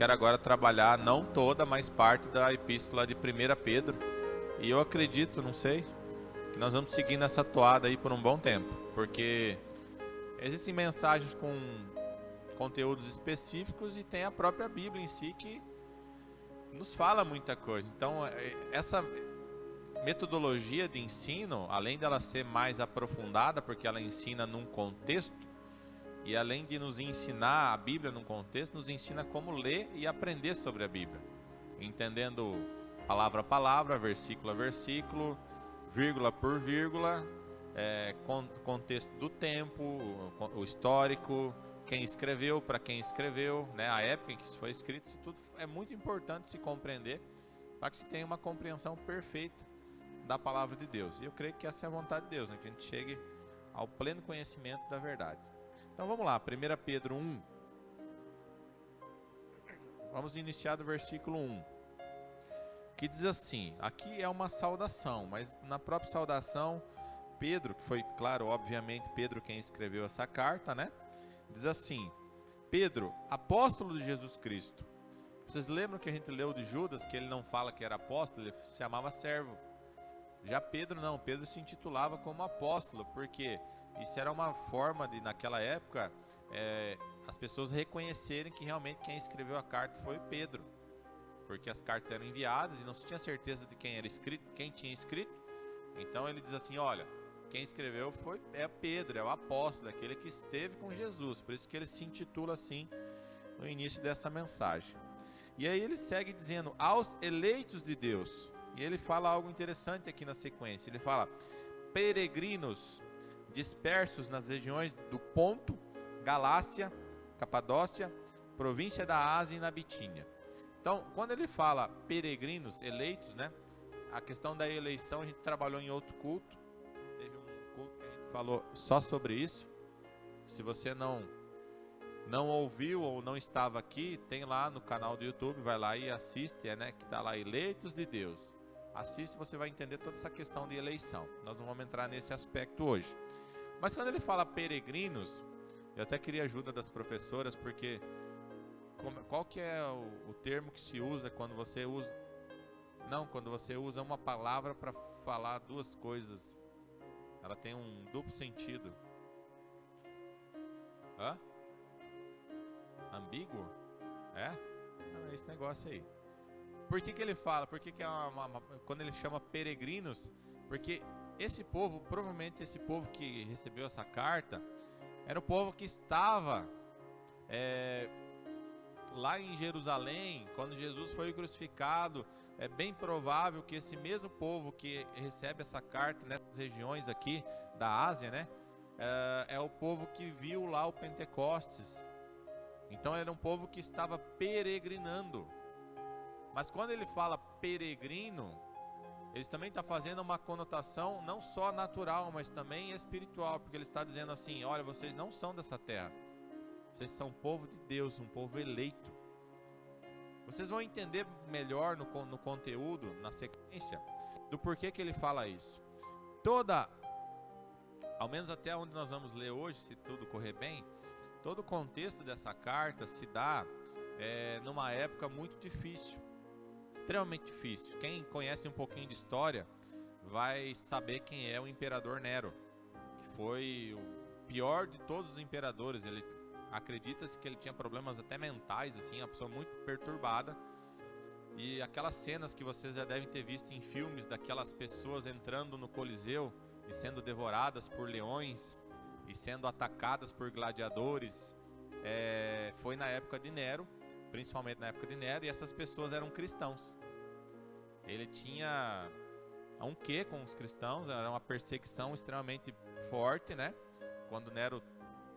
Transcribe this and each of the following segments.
quero agora trabalhar, não toda, mas parte da epístola de 1 Pedro. E eu acredito, não sei, que nós vamos seguir nessa toada aí por um bom tempo, porque existem mensagens com conteúdos específicos e tem a própria Bíblia em si que nos fala muita coisa. Então, essa metodologia de ensino, além dela ser mais aprofundada, porque ela ensina num contexto, e além de nos ensinar a Bíblia num contexto, nos ensina como ler e aprender sobre a Bíblia, entendendo palavra a palavra, versículo a versículo, vírgula por vírgula, contexto do tempo, o histórico, quem escreveu, para quem escreveu, né, a época em que isso foi escrito. Isso tudo é muito importante se compreender para que se tenha uma compreensão perfeita da palavra de Deus. E eu creio que essa é a vontade de Deus, né, que a gente chegue ao pleno conhecimento da verdade. Então vamos lá, 1 Pedro 1. Vamos iniciar do versículo 1. Que diz assim, aqui é uma saudação, mas na própria saudação, Pedro, que foi, claro, obviamente, Pedro quem escreveu essa carta, né? Diz assim, Pedro, apóstolo de Jesus Cristo. Vocês lembram que a gente leu de Judas, que ele não fala que era apóstolo, ele se chamava servo. Já Pedro não, Pedro se intitulava como apóstolo, porque isso era uma forma de, naquela época, as pessoas reconhecerem que realmente quem escreveu a carta foi Pedro. Porque as cartas eram enviadas e não se tinha certeza de quem era escrito, quem tinha escrito. Então ele diz assim, olha, quem escreveu é Pedro, é o apóstolo, aquele que esteve com Jesus. Por isso que ele se intitula assim no início dessa mensagem. E aí ele segue dizendo, aos eleitos de Deus. E ele fala algo interessante aqui na sequência. Ele fala, peregrinos dispersos nas regiões do Ponto, Galácia, Capadócia, província da Ásia e na Bitínia. Então, quando ele fala peregrinos, eleitos, né? A questão da eleição a gente trabalhou em outro culto. Teve um culto que a gente falou só sobre isso. Se você não ouviu ou não estava aqui, tem lá no canal do YouTube, vai lá e assiste, né? Que está lá, eleitos de Deus. Assiste, você vai entender toda essa questão de eleição. Nós não vamos entrar nesse aspecto hoje. Mas quando ele fala peregrinos, eu até queria a ajuda das professoras, porque qual que é o termo que se usa quando você usa... Não, quando você usa uma palavra para falar duas coisas. Ela tem um duplo sentido. Hã? Ambíguo? É? Não, é esse negócio aí. Por que ele fala? Por que quando ele chama peregrinos? Porque esse povo, provavelmente esse povo que recebeu essa carta, era o povo que estava lá em Jerusalém, quando Jesus foi crucificado. É bem provável que esse mesmo povo que recebe essa carta nessas regiões aqui da Ásia, né, é o povo que viu lá o Pentecostes. Então era um povo que estava peregrinando. Mas quando ele fala peregrino, ele também está fazendo uma conotação não só natural, mas também espiritual, porque ele está dizendo assim, olha, vocês não são dessa terra, vocês são povo de Deus, um povo eleito. Vocês vão entender melhor no conteúdo, na sequência, do porquê que ele fala isso. Ao menos até onde nós vamos ler hoje, se tudo correr bem, todo o contexto dessa carta se dá numa época muito difícil. Extremamente difícil. Quem conhece um pouquinho de história vai saber quem é o imperador Nero, que foi o pior de todos os imperadores. Ele acredita-se que ele tinha problemas até mentais, assim, uma pessoa muito perturbada. E aquelas cenas que vocês já devem ter visto em filmes daquelas pessoas entrando no Coliseu e sendo devoradas por leões e sendo atacadas por gladiadores, foi na época de Nero. Principalmente na época de Nero, e essas pessoas eram cristãos. Ele tinha um quê com os cristãos, era uma perseguição extremamente forte, né? Quando Nero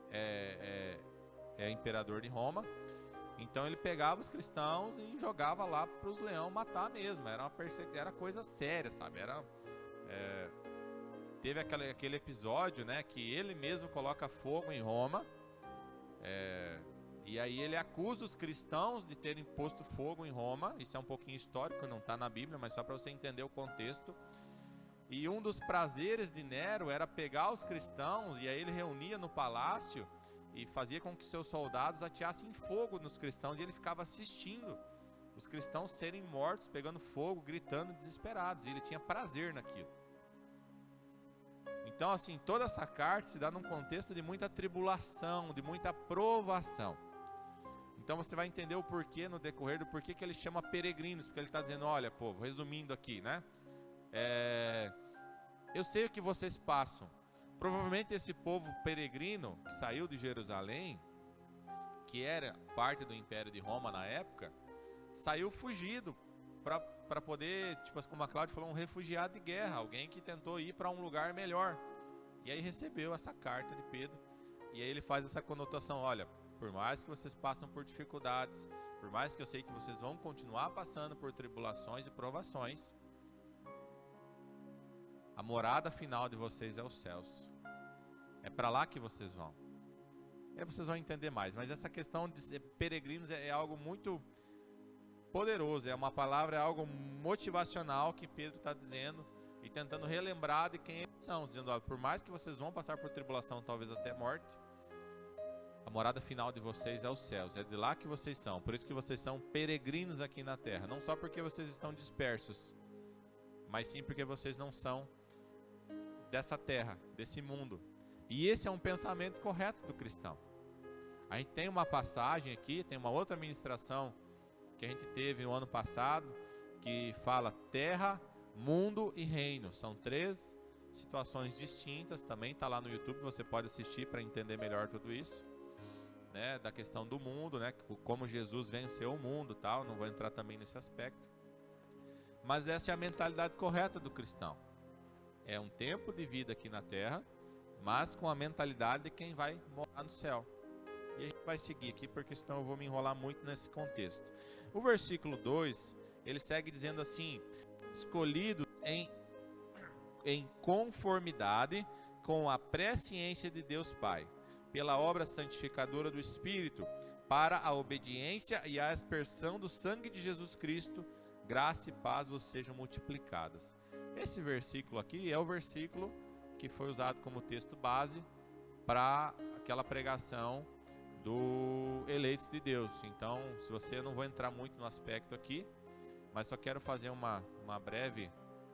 é imperador de Roma, então ele pegava os cristãos e jogava lá para os leões matar mesmo. Era uma perseguição, era coisa séria, sabe? Teve aquele episódio, né, que ele mesmo coloca fogo em Roma. E aí ele acusa os cristãos de terem posto fogo em Roma. Isso é um pouquinho histórico, não está na Bíblia, mas só para você entender o contexto. E um dos prazeres de Nero era pegar os cristãos, e aí ele reunia no palácio e fazia com que seus soldados ateassem fogo nos cristãos, e ele ficava assistindo os cristãos serem mortos, pegando fogo, gritando, desesperados, e ele tinha prazer naquilo. Então, assim, toda essa carta se dá num contexto de muita tribulação, de muita provação. Então você vai entender o porquê no decorrer do porquê que ele chama peregrinos, porque ele está dizendo, olha, povo, resumindo aqui, né? Eu sei o que vocês passam. Provavelmente esse povo peregrino que saiu de Jerusalém, que era parte do Império de Roma na época, saiu fugido para poder, tipo como a Cláudia falou, um refugiado de guerra, alguém que tentou ir para um lugar melhor. E aí recebeu essa carta de Pedro, e aí ele faz essa conotação, olha, por mais que vocês passem por dificuldades, por mais que eu sei que vocês vão continuar passando por tribulações e provações, a morada final de vocês é os céus. É para lá que vocês vão. Aí vocês vão entender mais. Mas essa questão de ser peregrinos é algo muito poderoso. É uma palavra, é algo motivacional que Pedro está dizendo e tentando relembrar de quem eles são. Dizendo, ó, por mais que vocês vão passar por tribulação, talvez até morte, a morada final de vocês é os céus. É de lá que vocês são. Por isso que vocês são peregrinos aqui na terra. Não só porque vocês estão dispersos, mas sim porque vocês não são dessa terra, desse mundo. E esse é um pensamento correto do cristão. A gente tem uma passagem aqui, tem uma outra ministração que a gente teve no ano passado, que fala terra, mundo e reino. São 3 situações distintas, também está lá no YouTube, você pode assistir para entender melhor tudo isso, né, da questão do mundo, né, como Jesus venceu o mundo, tal. Não vou entrar também nesse aspecto. Mas essa é a mentalidade correta do cristão. É um tempo de vida aqui na terra, mas com a mentalidade de quem vai morar no céu. E a gente vai seguir aqui, porque senão eu vou me enrolar muito nesse contexto. O versículo 2, ele segue dizendo assim: escolhidos em conformidade com a presciência de Deus Pai, pela obra santificadora do Espírito, para a obediência e a aspersão do sangue de Jesus Cristo, graça e paz vos sejam multiplicadas. Esse versículo aqui é o versículo que foi usado como texto base para aquela pregação do eleitos de Deus. Então, se você, eu não vou entrar muito no aspecto aqui, mas só quero fazer uma breve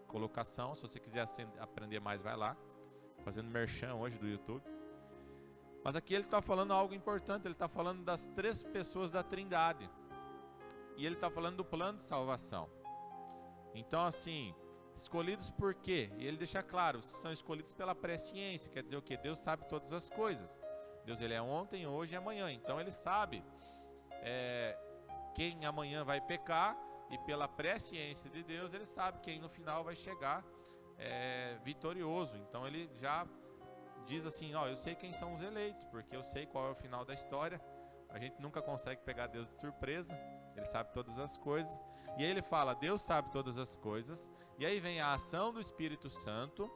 colocação. Se você quiser aprender mais, vai lá, fazendo merchan hoje do YouTube. Mas aqui ele está falando algo importante, ele está falando das 3 pessoas da Trindade, e ele está falando do plano de salvação. Então, assim, escolhidos por quê? E ele deixa claro, vocês são escolhidos pela presciência. Quer dizer o quê? Deus sabe todas as coisas. Deus, ele é ontem, hoje e amanhã. Então ele sabe quem amanhã vai pecar, e pela presciência de Deus ele sabe quem no final vai chegar vitorioso. Então ele já diz assim, ó, eu sei quem são os eleitos, porque eu sei qual é o final da história. A gente nunca consegue pegar Deus de surpresa, ele sabe todas as coisas. E aí ele fala, Deus sabe todas as coisas. E aí vem a ação do Espírito Santo,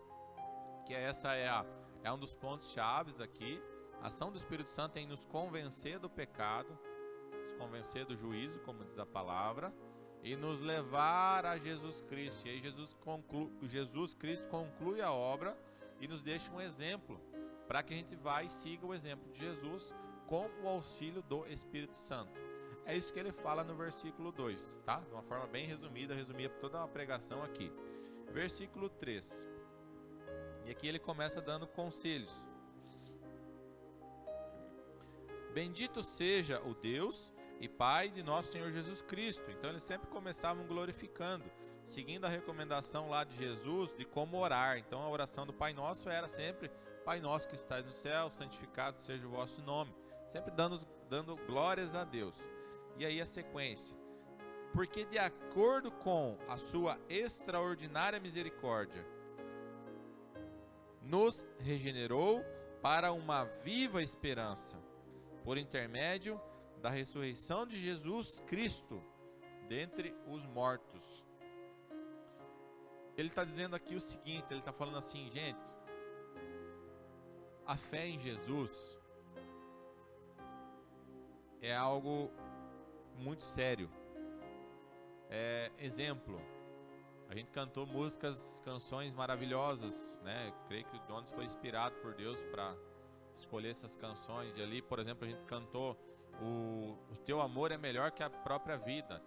que essa é um dos pontos chaves aqui. A ação do Espírito Santo em nos convencer do pecado, nos convencer do juízo, como diz a palavra, e nos levar a Jesus Cristo. E aí Jesus Cristo conclui a obra e nos deixa um exemplo, para que a gente vá e siga o exemplo de Jesus com o auxílio do Espírito Santo. É isso que ele fala no versículo 2, tá? De uma forma bem resumida, resumia toda uma pregação aqui. Versículo 3. E aqui ele começa dando conselhos. Bendito seja o Deus e Pai de nosso Senhor Jesus Cristo. Então eles sempre começavam glorificando, seguindo a recomendação lá de Jesus de como orar. Então a oração do Pai Nosso era sempre: Pai Nosso que estás no céu, santificado seja o vosso nome. Sempre dando glórias a Deus. E aí a sequência: porque de acordo com a sua extraordinária misericórdia, nos regenerou para uma viva esperança, por intermédio da ressurreição de Jesus Cristo dentre os mortos. Ele está dizendo aqui o seguinte, ele está falando assim, gente, a fé em Jesus é algo muito sério. Exemplo, a gente cantou canções maravilhosas, né? Creio que o Donis foi inspirado por Deus para escolher essas canções, e ali, por exemplo, a gente cantou o teu amor é melhor que a própria vida,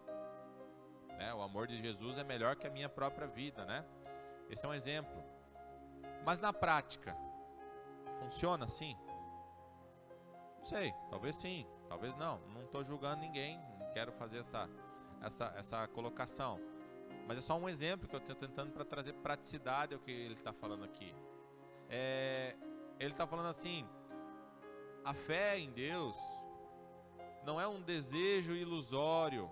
né? O amor de Jesus é melhor que a minha própria vida, né? Esse é um exemplo. Mas na prática, funciona assim? Não sei, talvez sim, talvez não. Não estou julgando ninguém, não quero fazer essa colocação. Mas é só um exemplo que eu estou tentando para trazer praticidade ao que ele está falando aqui. Ele está falando assim, a fé em Deus não é um desejo ilusório,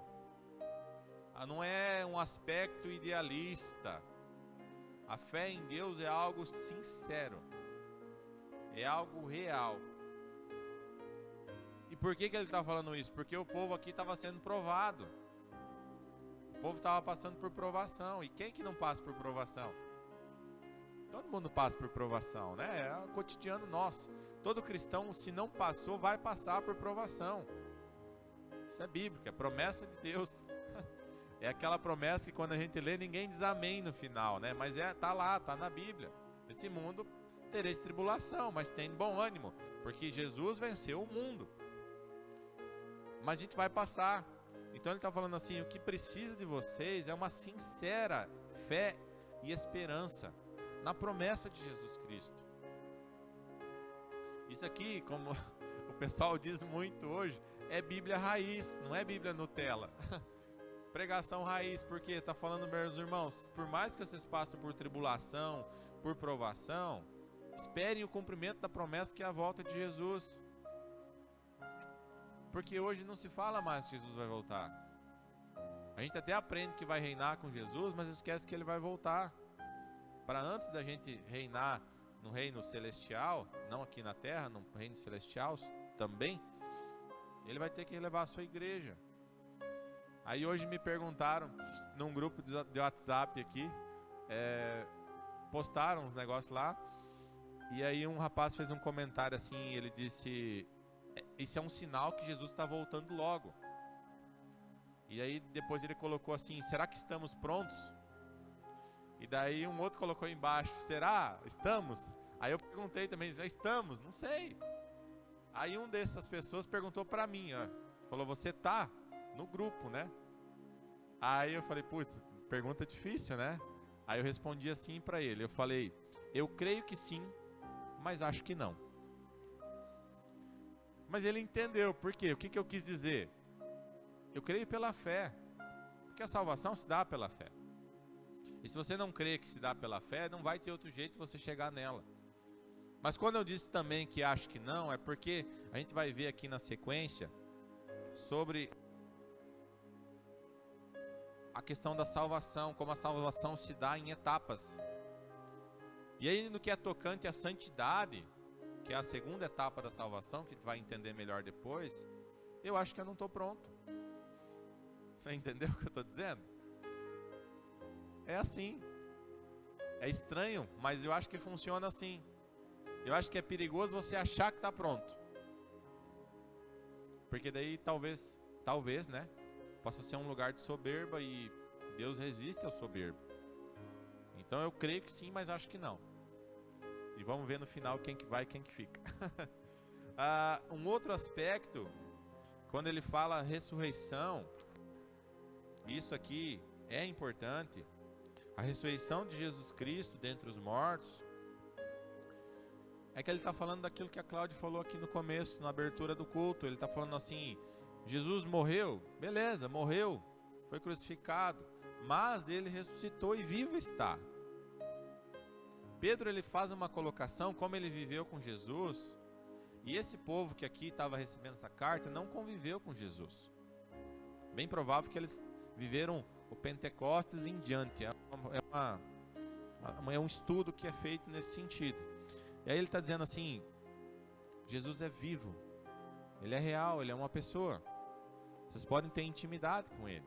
não é um aspecto idealista. A fé em Deus é algo sincero, é algo real. E por que ele está falando isso? Porque o povo aqui estava sendo provado. O povo estava passando por provação. E quem que não passa por provação? Todo mundo passa por provação, né? É o cotidiano nosso. Todo cristão, se não passou, vai passar por provação. Isso é bíblico, é promessa de Deus. É aquela promessa que quando a gente lê, ninguém diz amém no final, né? Mas tá lá, tá na Bíblia. Nesse mundo tereis tribulação, mas tem bom ânimo, porque Jesus venceu o mundo. Mas a gente vai passar. Então ele está falando assim, o que precisa de vocês é uma sincera fé e esperança na promessa de Jesus Cristo. Isso aqui, como o pessoal diz muito hoje, é Bíblia raiz, não é Bíblia Nutella. Pregação raiz, porque está falando, meus irmãos, por mais que vocês passem por tribulação, por provação, esperem o cumprimento da promessa que é a volta de Jesus. Porque hoje não se fala mais que Jesus vai voltar. A gente até aprende que vai reinar com Jesus, mas esquece que ele vai voltar. Para antes da gente reinar no reino celestial, não aqui na terra, no reino celestial também, ele vai ter que levar a sua igreja. Aí hoje me perguntaram, num grupo de WhatsApp aqui, postaram uns negócios lá, e aí um rapaz fez um comentário assim, ele disse, isso é um sinal que Jesus está voltando logo. E aí depois ele colocou assim, será que estamos prontos? E daí um outro colocou embaixo, será? Estamos? Aí eu perguntei também, já estamos? Não sei. Aí uma dessas pessoas perguntou para mim, ó, falou, você tá no grupo, né? Aí eu falei, putz, pergunta difícil, né? Aí eu respondi assim para ele, eu falei, eu creio que sim, mas acho que não. Mas ele entendeu, por quê? O que eu quis dizer? Eu creio pela fé, porque a salvação se dá pela fé. E se você não crê que se dá pela fé, não vai ter outro jeito de você chegar nela. Mas quando eu disse também que acho que não, é porque a gente vai ver aqui na sequência sobre a questão da salvação, como a salvação se dá em etapas. E aí no que é tocante à santidade, que é a segunda etapa da salvação, que a gente vai entender melhor depois, eu acho que eu não estou pronto. Você entendeu o que eu estou dizendo? É assim. É estranho, mas eu acho que funciona assim. Eu acho que é perigoso você achar que está pronto. Porque daí talvez, né, possa ser um lugar de soberba e Deus resiste ao soberbo. Então eu creio que sim, mas acho que não. E vamos ver no final quem que vai e quem que fica. Um outro aspecto, quando ele fala ressurreição, isso aqui é importante. A ressurreição de Jesus Cristo dentre os mortos, é que ele está falando daquilo que a Cláudia falou aqui no começo, na abertura do culto. Ele está falando assim, Jesus morreu, beleza, morreu, foi crucificado, mas ele ressuscitou e vivo está. Pedro ele faz uma colocação, como ele viveu com Jesus, e esse povo que aqui estava recebendo essa carta não conviveu com Jesus. Bem provável que eles viveram o Pentecostes em diante. É um estudo que é feito nesse sentido. E aí ele está dizendo assim, Jesus é vivo, ele é real, ele é uma pessoa. Vocês podem ter intimidade com ele.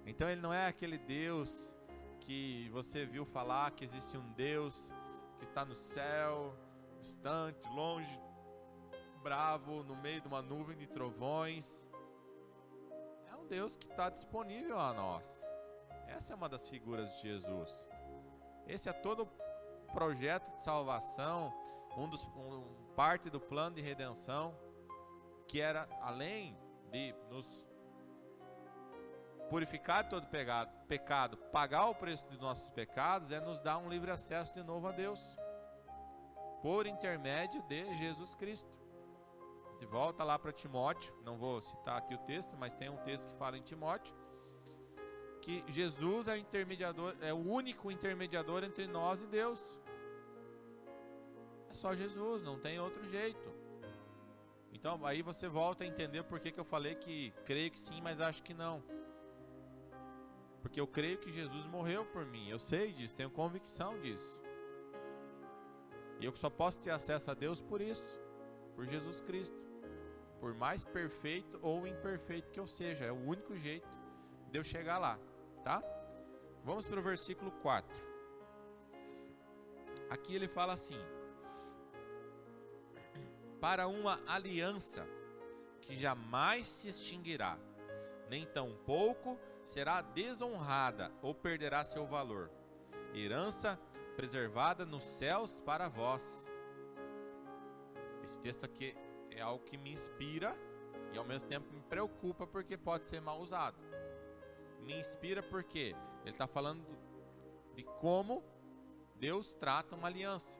Então ele não é aquele Deus que você viu falar que existe um Deus que está no céu, distante, longe, bravo, no meio de uma nuvem de trovões. É um Deus que está disponível a nós. Essa é uma das figuras de Jesus. Esse é todo o projeto de salvação parte do plano de redenção, que era, além de nos purificar de todo pecado, pagar o preço de nossos pecados, é nos dar um livre acesso de novo a Deus, por intermédio de Jesus Cristo. De volta lá para Timóteo, não vou citar aqui o texto, mas tem um texto que fala em Timóteo, que Jesus é o intermediador, é o único intermediador entre nós e Deus. É só Jesus, não tem outro jeito. Então aí você volta a entender por que eu falei que creio que sim, mas acho que não. Porque eu creio que Jesus morreu por mim, eu sei disso, tenho convicção disso. E eu só posso ter acesso a Deus por isso, por Jesus Cristo. Por mais perfeito ou imperfeito que eu seja, é o único jeito de eu chegar lá, tá? Vamos para o versículo 4. Aqui ele fala assim: para uma aliança que jamais se extinguirá, nem tampouco será desonrada ou perderá seu valor, herança preservada nos céus para vós. Esse texto aqui é algo que me inspira e ao mesmo tempo me preocupa, porque pode ser mal usado. Me inspira porque ele está falando de como Deus trata uma aliança.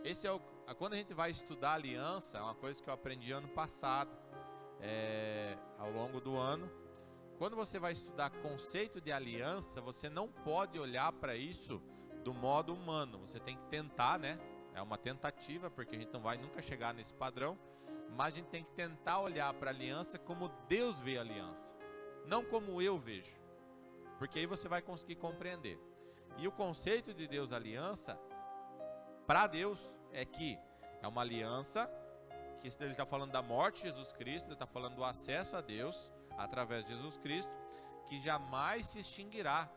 Esse é quando a gente vai estudar aliança, é uma coisa que eu aprendi ano passado, ao longo do ano. Quando você vai estudar conceito de aliança, você não pode olhar para isso do modo humano. Você tem que tentar, né? É uma tentativa, porque a gente não vai nunca chegar nesse padrão, mas a gente tem que tentar olhar para a aliança como Deus vê a aliança, não como eu vejo, porque aí você vai conseguir compreender. E o conceito de Deus aliança, para Deus, é que é uma aliança, que ele está falando da morte de Jesus Cristo, ele está falando do acesso a Deus através de Jesus Cristo, que jamais se extinguirá.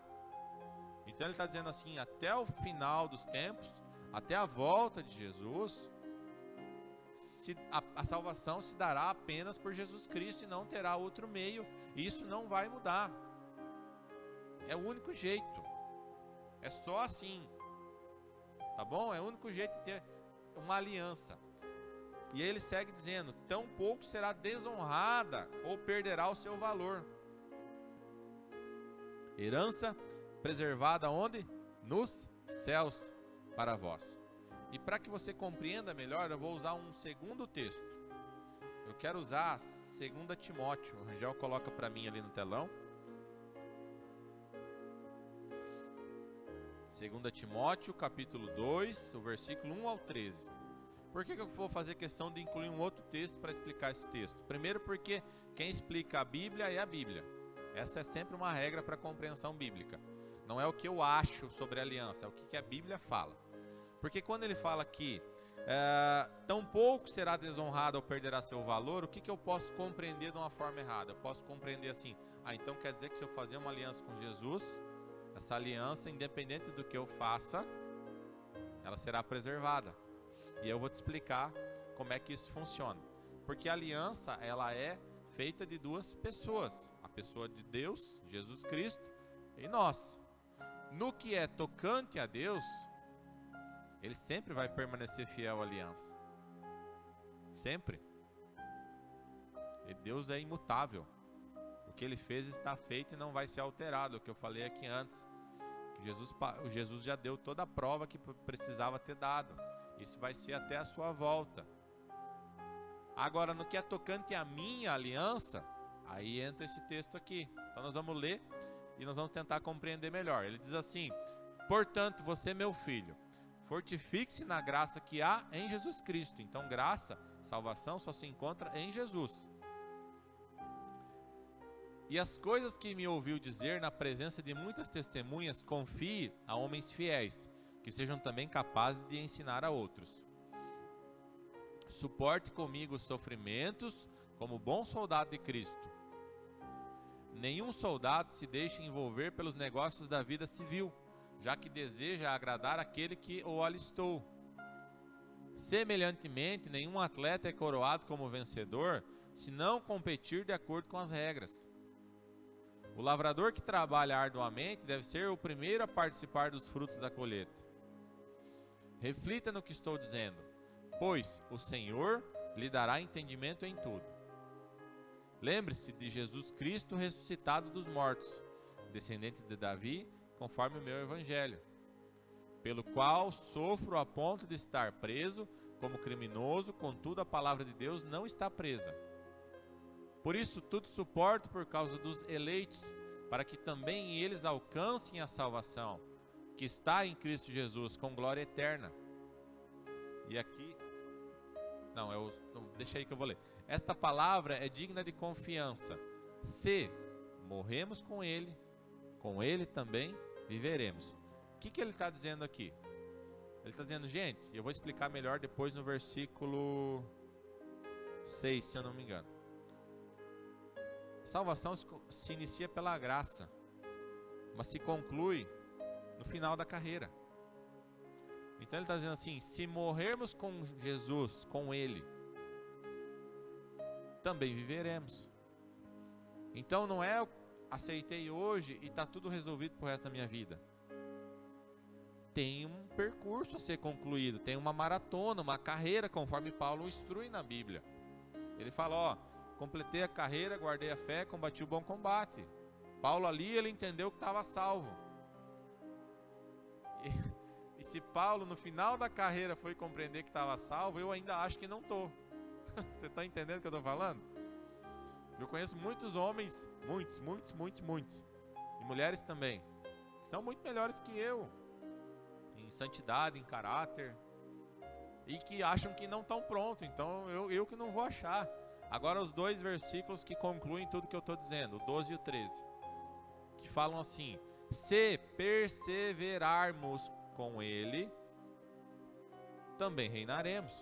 Então ele está dizendo assim, até o final dos tempos, até a volta de Jesus, a salvação se dará apenas por Jesus Cristo e não terá outro meio. E isso não vai mudar. É o único jeito. É só assim. Tá bom? É o único jeito de ter uma aliança. E aí ele segue dizendo: tampouco será desonrada ou perderá o seu valor. Herança preservada onde? Nos céus para vós. E para que você compreenda melhor, eu vou usar um segundo texto. Eu quero usar 2 Timóteo. O Rangel coloca para mim ali no telão. 2 Timóteo, capítulo 2, o versículo 1 ao 13. Por que eu vou fazer questão de incluir um outro texto para explicar esse texto? Primeiro porque quem explica a Bíblia é a Bíblia. Essa é sempre uma regra para a compreensão bíblica. Não é o que eu acho sobre a aliança, é o que a Bíblia fala. Porque quando ele fala que tampouco será desonrado ou perderá seu valor, o que eu posso compreender de uma forma errada? Eu posso compreender assim: então quer dizer que se eu fazer uma aliança com Jesus, essa aliança, independente do que eu faça, ela será preservada. E eu vou te explicar como é que isso funciona. Porque a aliança, ela é feita de duas pessoas: a pessoa de Deus, Jesus Cristo, e nós. No que é tocante a Deus, ele sempre vai permanecer fiel à aliança. Sempre. E Deus é imutável. O que ele fez está feito e não vai ser alterado. O que eu falei aqui antes, que Jesus já deu toda a prova que precisava ter dado. Isso vai ser até a sua volta. Agora, no que é tocante à minha aliança, aí entra esse texto aqui. Então nós vamos ler e nós vamos tentar compreender melhor. Ele diz assim: portanto, você, meu filho, fortifique-se na graça que há em Jesus Cristo. Então, graça, salvação só se encontra em Jesus. E as coisas que me ouviu dizer na presença de muitas testemunhas, confie a homens fiéis, que sejam também capazes de ensinar a outros. Suporte comigo os sofrimentos, como bom soldado de Cristo. Nenhum soldado se deixe envolver pelos negócios da vida civil, já que deseja agradar aquele que o alistou. Semelhantemente, nenhum atleta é coroado como vencedor, se não competir de acordo com as regras. O lavrador que trabalha arduamente deve ser o primeiro a participar dos frutos da colheita. Reflita no que estou dizendo. pois o Senhor lhe dará entendimento em tudo. Lembre-se de Jesus Cristo ressuscitado dos mortos, descendente de Davi, conforme o meu evangelho, pelo qual sofro a ponto de estar preso como criminoso, contudo a palavra de Deus não está presa. Por isso tudo suporto por causa dos eleitos, para que também eles alcancem a salvação, que está em Cristo Jesus, com glória eterna. E aqui, deixa aí que eu vou ler. Esta palavra é digna de confiança. Se morremos com ele também viveremos. O que ele está dizendo aqui? Ele está dizendo, gente, eu vou explicar melhor depois no versículo 6, se eu não me engano. Salvação se inicia pela graça, mas se conclui no final da carreira. Então ele está dizendo assim, se morrermos com Jesus, com ele, também viveremos. Então não é aceitei hoje e está tudo resolvido para o resto da minha vida. Tem um percurso a ser concluído, tem uma maratona, uma carreira, conforme Paulo instrui na Bíblia. Ele fala, completei a carreira, guardei a fé, combati o bom combate. Paulo ali, ele entendeu que estava salvo. E se Paulo no final da carreira foi compreender que estava salvo, eu ainda acho que não estou. Você está entendendo o que eu estou falando? Eu conheço muitos homens, muitos, e mulheres também, que são muito melhores que eu, em santidade, em caráter, e que acham que não estão prontos, então eu que não vou achar. Agora os dois versículos que concluem tudo que eu estou dizendo, o 12 e o 13, que falam assim, se perseverarmos com ele, também reinaremos.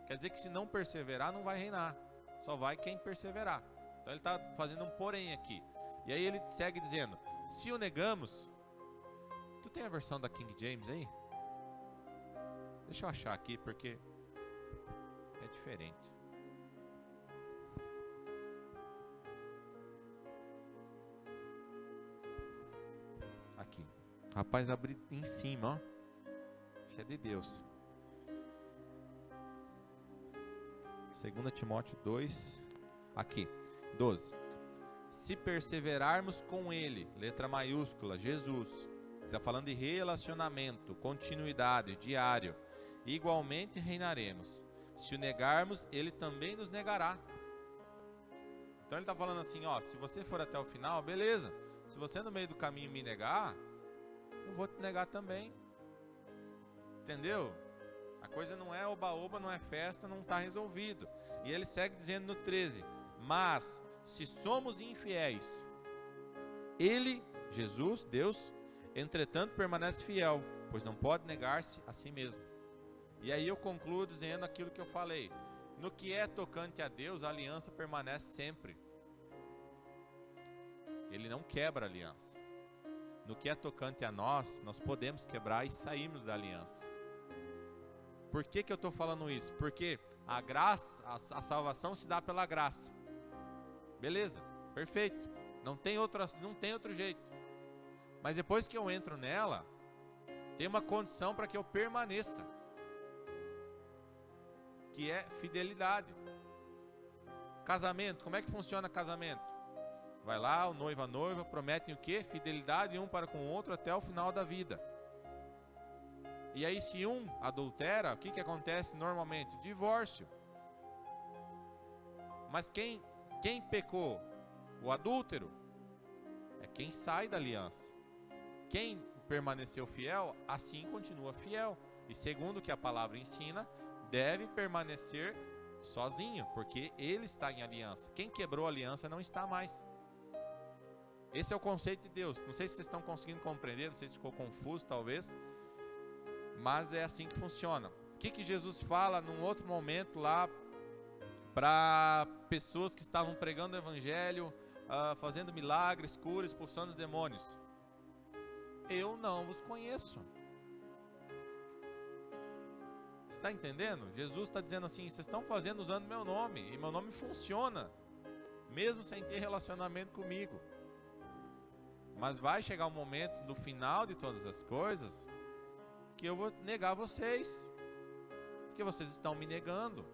Quer dizer que se não perseverar, não vai reinar, só vai quem perseverar. Então ele está fazendo um porém aqui. E aí ele segue dizendo, se o negamos, tu tem a versão da King James aí? Deixa eu achar aqui, porque é diferente. Aqui. Rapaz, abri em cima, ó. Isso é de Deus. 2 Timóteo 2, aqui, 12. Se perseverarmos com ele, letra maiúscula, Jesus, está falando de relacionamento, continuidade, diário, igualmente reinaremos. Se o negarmos, ele também nos negará. Então ele está falando assim, se você for até o final, beleza. Se você no meio do caminho me negar, eu vou te negar também. Entendeu? A coisa não é oba-oba, não é festa, não está resolvido. E ele segue dizendo no 13, mas se somos infiéis, ele, Jesus, Deus, entretanto permanece fiel, pois não pode negar-se a si mesmo. E aí eu concluo dizendo aquilo que eu falei. No que é tocante a Deus, a aliança permanece sempre. Ele não quebra a aliança. No que é tocante a nós, nós podemos quebrar e sairmos da aliança. Por que eu estou falando isso? Porque a graça, a salvação se dá pela graça. Beleza, perfeito. Não tem outro jeito. Mas depois que eu entro nela, tem uma condição para que eu permaneça, que é fidelidade. Casamento, como é que funciona casamento? Vai lá, o noivo, a noiva, prometem o quê? Fidelidade um para com o outro até o final da vida. E aí se um adultera, o que acontece normalmente? Divórcio. Mas quem pecou? O adúltero. É quem sai da aliança. Quem permaneceu fiel, assim continua fiel. E segundo o que a palavra ensina, deve permanecer sozinho, porque ele está em aliança. Quem quebrou a aliança não está mais. Esse é o conceito de Deus. Não sei se vocês estão conseguindo compreender, não sei se ficou confuso talvez, mas é assim que funciona. O que Jesus fala num outro momento lá para pessoas que estavam pregando o evangelho, fazendo milagres, curas, expulsando os demônios? Eu não vos conheço. Você está entendendo? Jesus está dizendo assim, vocês estão fazendo usando meu nome, e meu nome funciona, mesmo sem ter relacionamento comigo. Mas vai chegar um momento, no final de todas as coisas, que eu vou negar vocês, Porque vocês estão me negando.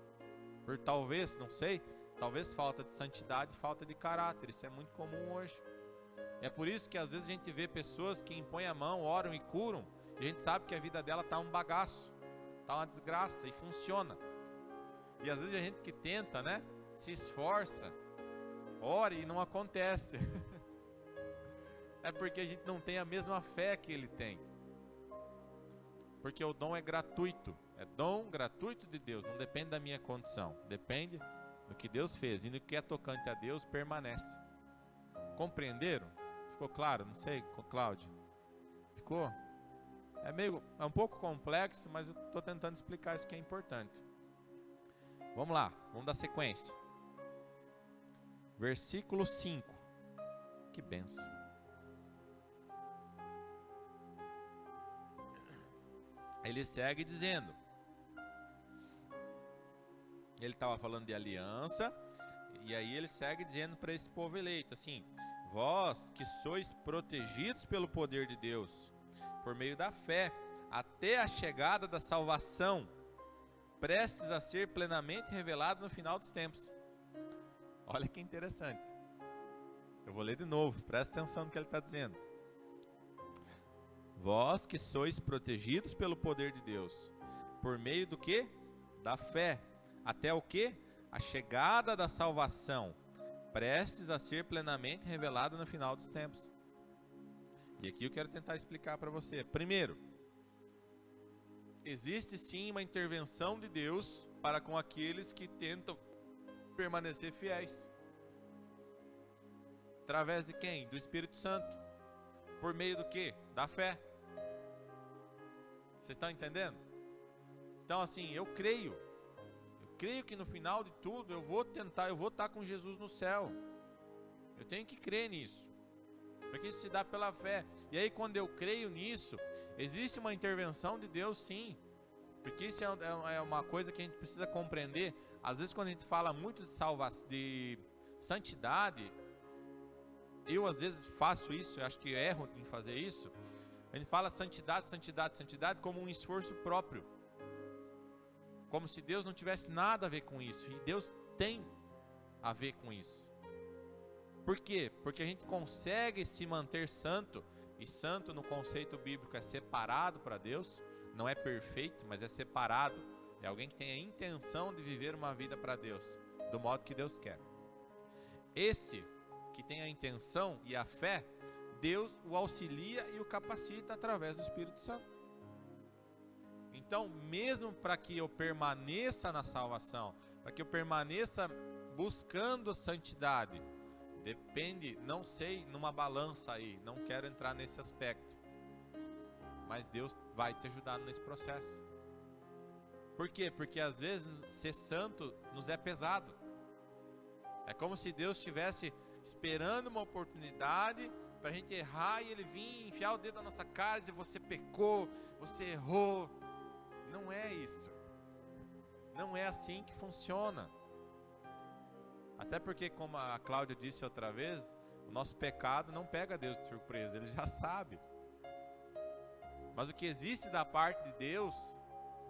Por talvez, não sei, talvez falta de santidade, falta de caráter. Isso é muito comum hoje. É por isso que às vezes a gente vê pessoas que impõem a mão, oram e curam, e a gente sabe que a vida dela está um bagaço, está uma desgraça, e funciona. E às vezes a gente que tenta, né, se esforça, ora e não acontece. É porque a gente não tem a mesma fé que ele tem. Porque o dom é gratuito. É dom gratuito de Deus. Não depende da minha condição. Depende do que Deus fez. E no que é tocante a Deus, permanece. Compreenderam? Ficou claro? Não sei, Cláudio. Ficou? É um pouco complexo, mas eu estou tentando explicar isso que é importante. Vamos lá, vamos dar sequência. Versículo 5. Que benção. Ele segue dizendo. Ele estava falando de aliança. E aí ele segue dizendo para esse povo eleito assim: vós que sois protegidos pelo poder de Deus, por meio da fé, até a chegada da salvação, prestes a ser plenamente revelado no final dos tempos. Olha que interessante. Eu vou ler de novo, presta atenção no que ele está dizendo. Vós que sois protegidos pelo poder de Deus, por meio do que? Da fé, até o que? A chegada da salvação, prestes a ser plenamente revelado no final dos tempos. E aqui eu quero tentar explicar para você. Primeiro, existe sim uma intervenção de Deus para com aqueles que tentam permanecer fiéis. Através de quem? Do Espírito Santo. Por meio do que? Da fé. Vocês estão entendendo? Então assim, eu creio que no final de tudo eu vou estar com Jesus no céu. Eu tenho que crer nisso. Porque isso se dá pela fé. E aí quando eu creio nisso, existe uma intervenção de Deus sim. Porque isso é uma coisa que a gente precisa compreender. Às vezes quando a gente fala muito de santidade, eu às vezes faço isso, eu acho que erro em fazer isso. A gente fala santidade, santidade, santidade como um esforço próprio. Como se Deus não tivesse nada a ver com isso. E Deus tem a ver com isso. Por quê? Porque a gente consegue se manter santo. E santo no conceito bíblico é separado para Deus. Não é perfeito, mas é separado. É alguém que tem a intenção de viver uma vida para Deus, do modo que Deus quer. Esse que tem a intenção e a fé, Deus o auxilia e o capacita através do Espírito Santo. Então, mesmo para que eu permaneça na salvação, para que eu permaneça buscando a santidade, depende, não sei, numa balança aí, não quero entrar nesse aspecto, mas Deus vai te ajudar nesse processo. Por quê? Porque às vezes ser santo nos é pesado. É como se Deus estivesse esperando uma oportunidade para a gente errar e Ele vir enfiar o dedo na nossa cara e dizer: você pecou, você errou. Não é isso. Não é assim que funciona. Até porque, como a Cláudia disse outra vez, o nosso pecado não pega Deus de surpresa, Ele já sabe. Mas o que existe da parte de Deus,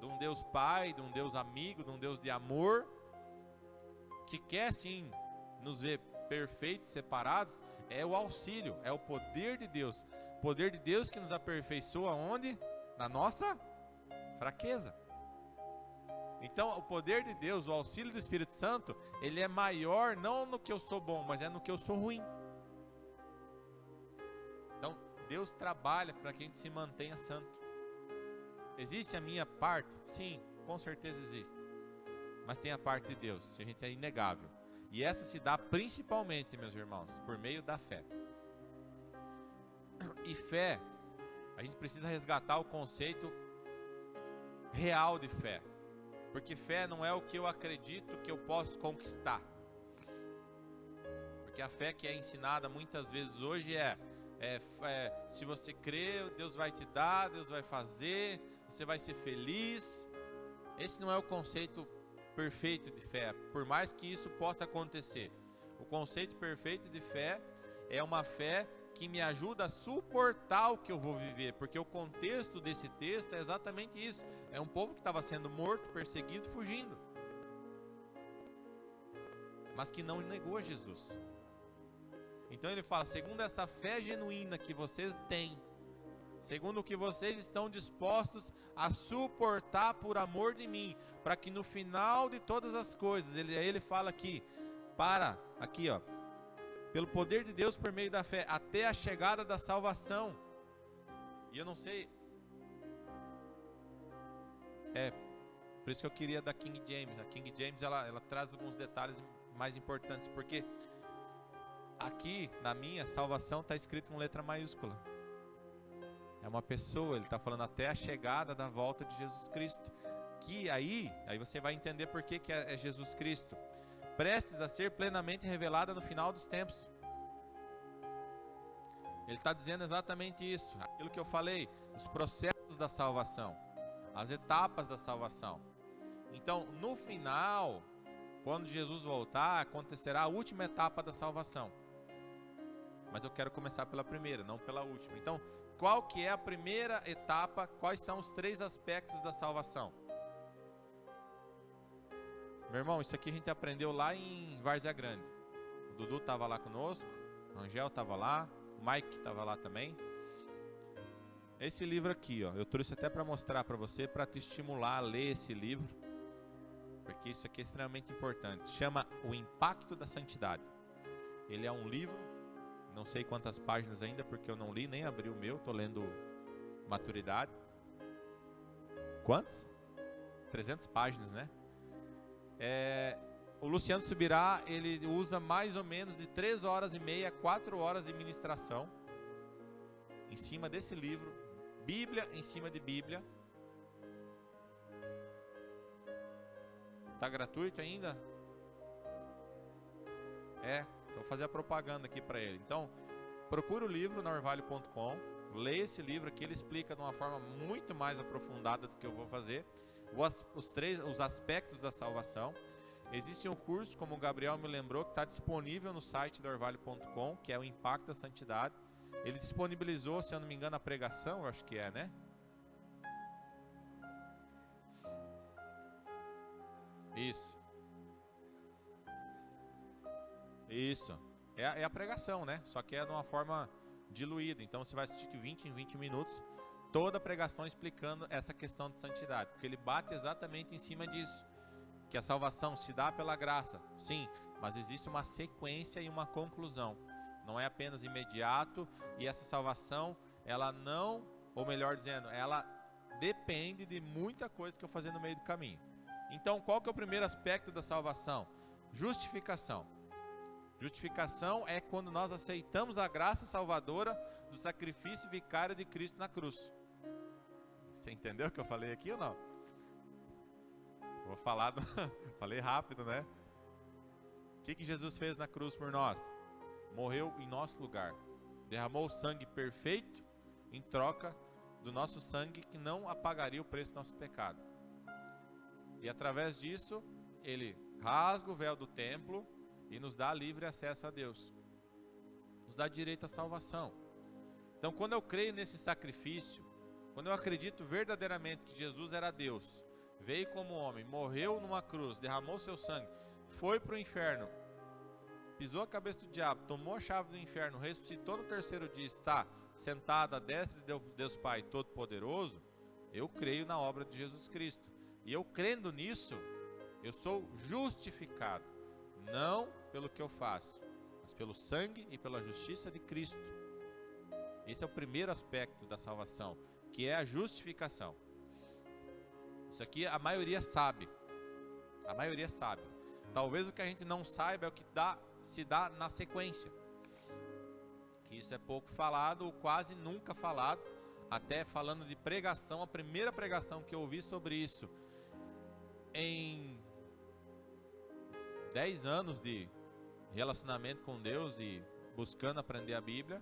de um Deus Pai, de um Deus amigo, de um Deus de amor, que quer sim nos ver perfeitos, separados, é o auxílio, é o poder de Deus. Poder de Deus que nos aperfeiçoa onde? Na nossa fraqueza. Então o poder de Deus, o auxílio do Espírito Santo, ele é maior não no que eu sou bom, mas é no que eu sou ruim. Então Deus trabalha para que a gente se mantenha santo. Existe a minha parte? Sim, com certeza existe. Mas tem a parte de Deus, a gente é inegável. E essa se dá principalmente, meus irmãos, por meio da fé. E fé, a gente precisa resgatar o conceito real de fé. Porque fé não é o que eu acredito que eu posso conquistar. Porque a fé que é ensinada muitas vezes hoje se você crer, Deus vai te dar, Deus vai fazer, você vai ser feliz. Esse não é o conceito perfeito de fé, por mais que isso possa acontecer. O conceito perfeito de fé é uma fé que me ajuda a suportar o que eu vou viver, porque o contexto desse texto é exatamente isso. É um povo que estava sendo morto, perseguido, fugindo, mas que não negou a Jesus. Então ele fala, segundo essa fé genuína que vocês têm, segundo o que vocês estão dispostos a suportar por amor de mim, para que no final de todas as coisas, ele fala aqui, pelo poder de Deus por meio da fé, até a chegada da salvação. E eu não sei, por isso que eu queria da King James. A King James ela traz alguns detalhes mais importantes, porque aqui na minha salvação está escrito com letra maiúscula. É uma pessoa, ele está falando até a chegada da volta de Jesus Cristo. Que aí você vai entender por que é Jesus Cristo. Prestes a ser plenamente revelada no final dos tempos. Ele está dizendo exatamente isso. Aquilo que eu falei, os processos da salvação, as etapas da salvação. Então, no final, quando Jesus voltar, acontecerá a última etapa da salvação. Mas eu quero começar pela primeira, não pela última. Então, qual que é a primeira etapa? Quais são os 3 aspectos da salvação? Meu irmão, isso aqui a gente aprendeu lá em Várzea Grande. O Dudu estava lá conosco, o Angel estava lá, o Mike estava lá também. Esse livro aqui, eu trouxe até para mostrar para você, para te estimular a ler esse livro, porque isso aqui é extremamente importante. Chama O Impacto da Santidade. Ele é um livro, não sei quantas páginas ainda, porque eu não li, nem abri o meu, estou lendo Maturidade. Quantos? 300 páginas, né? O Luciano Subirá, ele usa mais ou menos de 3 horas e meia a 4 horas de ministração em cima desse livro, Bíblia em cima de Bíblia. Tá gratuito ainda? Vou fazer a propaganda aqui para ele. Então, procura o livro na orvalho.com, leia esse livro aqui, ele explica de uma forma muito mais aprofundada do que eu vou fazer os aspectos da salvação. Existe um curso, como o Gabriel me lembrou, que está disponível no site da orvalho.com, que é o Impacto da Santidade. Ele disponibilizou, se eu não me engano, a pregação, eu acho que né? Isso. É a pregação, né? Só que é de uma forma diluída. Então você vai assistir de 20 em 20 minutos toda a pregação explicando essa questão de santidade, porque ele bate exatamente em cima disso, que a salvação se dá pela graça, sim, mas existe uma sequência e uma conclusão, não é apenas imediato, e essa salvação, ela não, ou melhor dizendo, ela depende de muita coisa que eu fazer no meio do caminho. Então, qual que é o primeiro aspecto da salvação? Justificação. Justificação é quando nós aceitamos a graça salvadora do sacrifício vicário de Cristo na cruz. Você entendeu o que eu falei aqui ou não? Vou falar, falei rápido, né? O que Jesus fez na cruz por nós? Morreu em nosso lugar. Derramou o sangue perfeito em troca do nosso sangue que não apagaria o preço do nosso pecado. E através disso, ele rasga o véu do templo e nos dá livre acesso a Deus. Nos dá direito à salvação. Então, quando eu creio nesse sacrifício, quando eu acredito verdadeiramente que Jesus era Deus, veio como homem, morreu numa cruz, derramou seu sangue, foi para o inferno, pisou a cabeça do diabo, tomou a chave do inferno, ressuscitou no terceiro dia, está sentado à destra de Deus Pai Todo-Poderoso, eu creio na obra de Jesus Cristo. E eu crendo nisso, eu sou justificado, não pelo que eu faço, mas pelo sangue e pela justiça de Cristo. Esse é o primeiro aspecto da salvação, que é a justificação. Isso aqui a maioria sabe. A maioria sabe. Talvez o que a gente não saiba é o que se dá na sequência. Que isso é pouco falado, ou quase nunca falado. Até falando de pregação, a primeira pregação que eu ouvi sobre isso, em 10 anos de relacionamento com Deus e buscando aprender a Bíblia,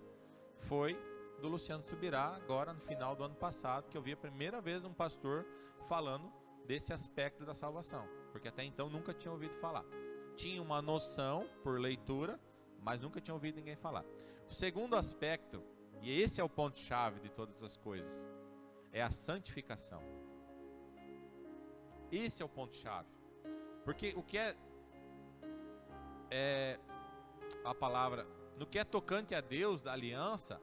foi do Luciano Subirá, agora no final do ano passado, que eu vi a primeira vez um pastor falando desse aspecto da salvação, porque até então nunca tinha ouvido falar. Tinha uma noção por leitura, mas nunca tinha ouvido ninguém falar. O segundo aspecto, e esse é o ponto-chave de todas as coisas, é a santificação. Esse é o ponto-chave. Porque o que é a palavra, no que é tocante a Deus, da aliança,